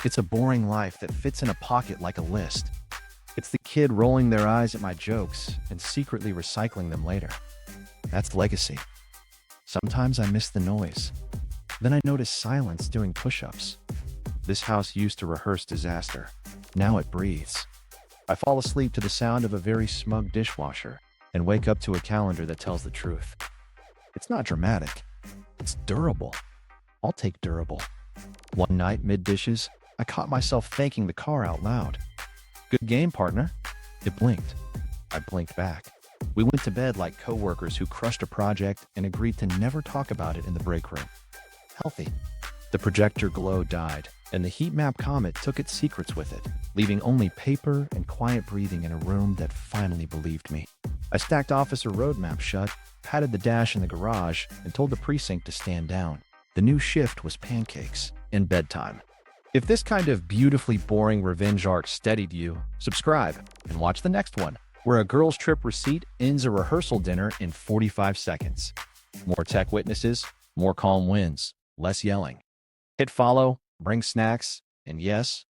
It's a boring life that fits in a pocket like a list. It's the kid rolling their eyes at my jokes and secretly recycling them later. That's legacy. Sometimes I miss the noise. Then I notice silence doing push-ups. This house used to rehearse disaster. Now it breathes. I fall asleep to the sound of a very smug dishwasher and wake up to a calendar that tells the truth. It's not dramatic. It's durable. I'll take durable. One night, mid-dishes, I caught myself thanking the car out loud. Good game, partner. It blinked. I blinked back. We went to bed like coworkers who crushed a project and agreed to never talk about it in the break room. Healthy. The projector glow died, and the heat map comet took its secrets with it, leaving only paper and quiet breathing in a room that finally believed me. I stacked Officer Roadmap shut, patted the dash in the garage, and told the precinct to stand down. The new shift was pancakes and bedtime. If this kind of beautifully boring revenge arc steadied you, subscribe and watch the next one, where a girl's trip receipt ends a rehearsal dinner in 45 seconds. More tech witnesses, more calm wins, less yelling. Hit follow, bring snacks, and yes,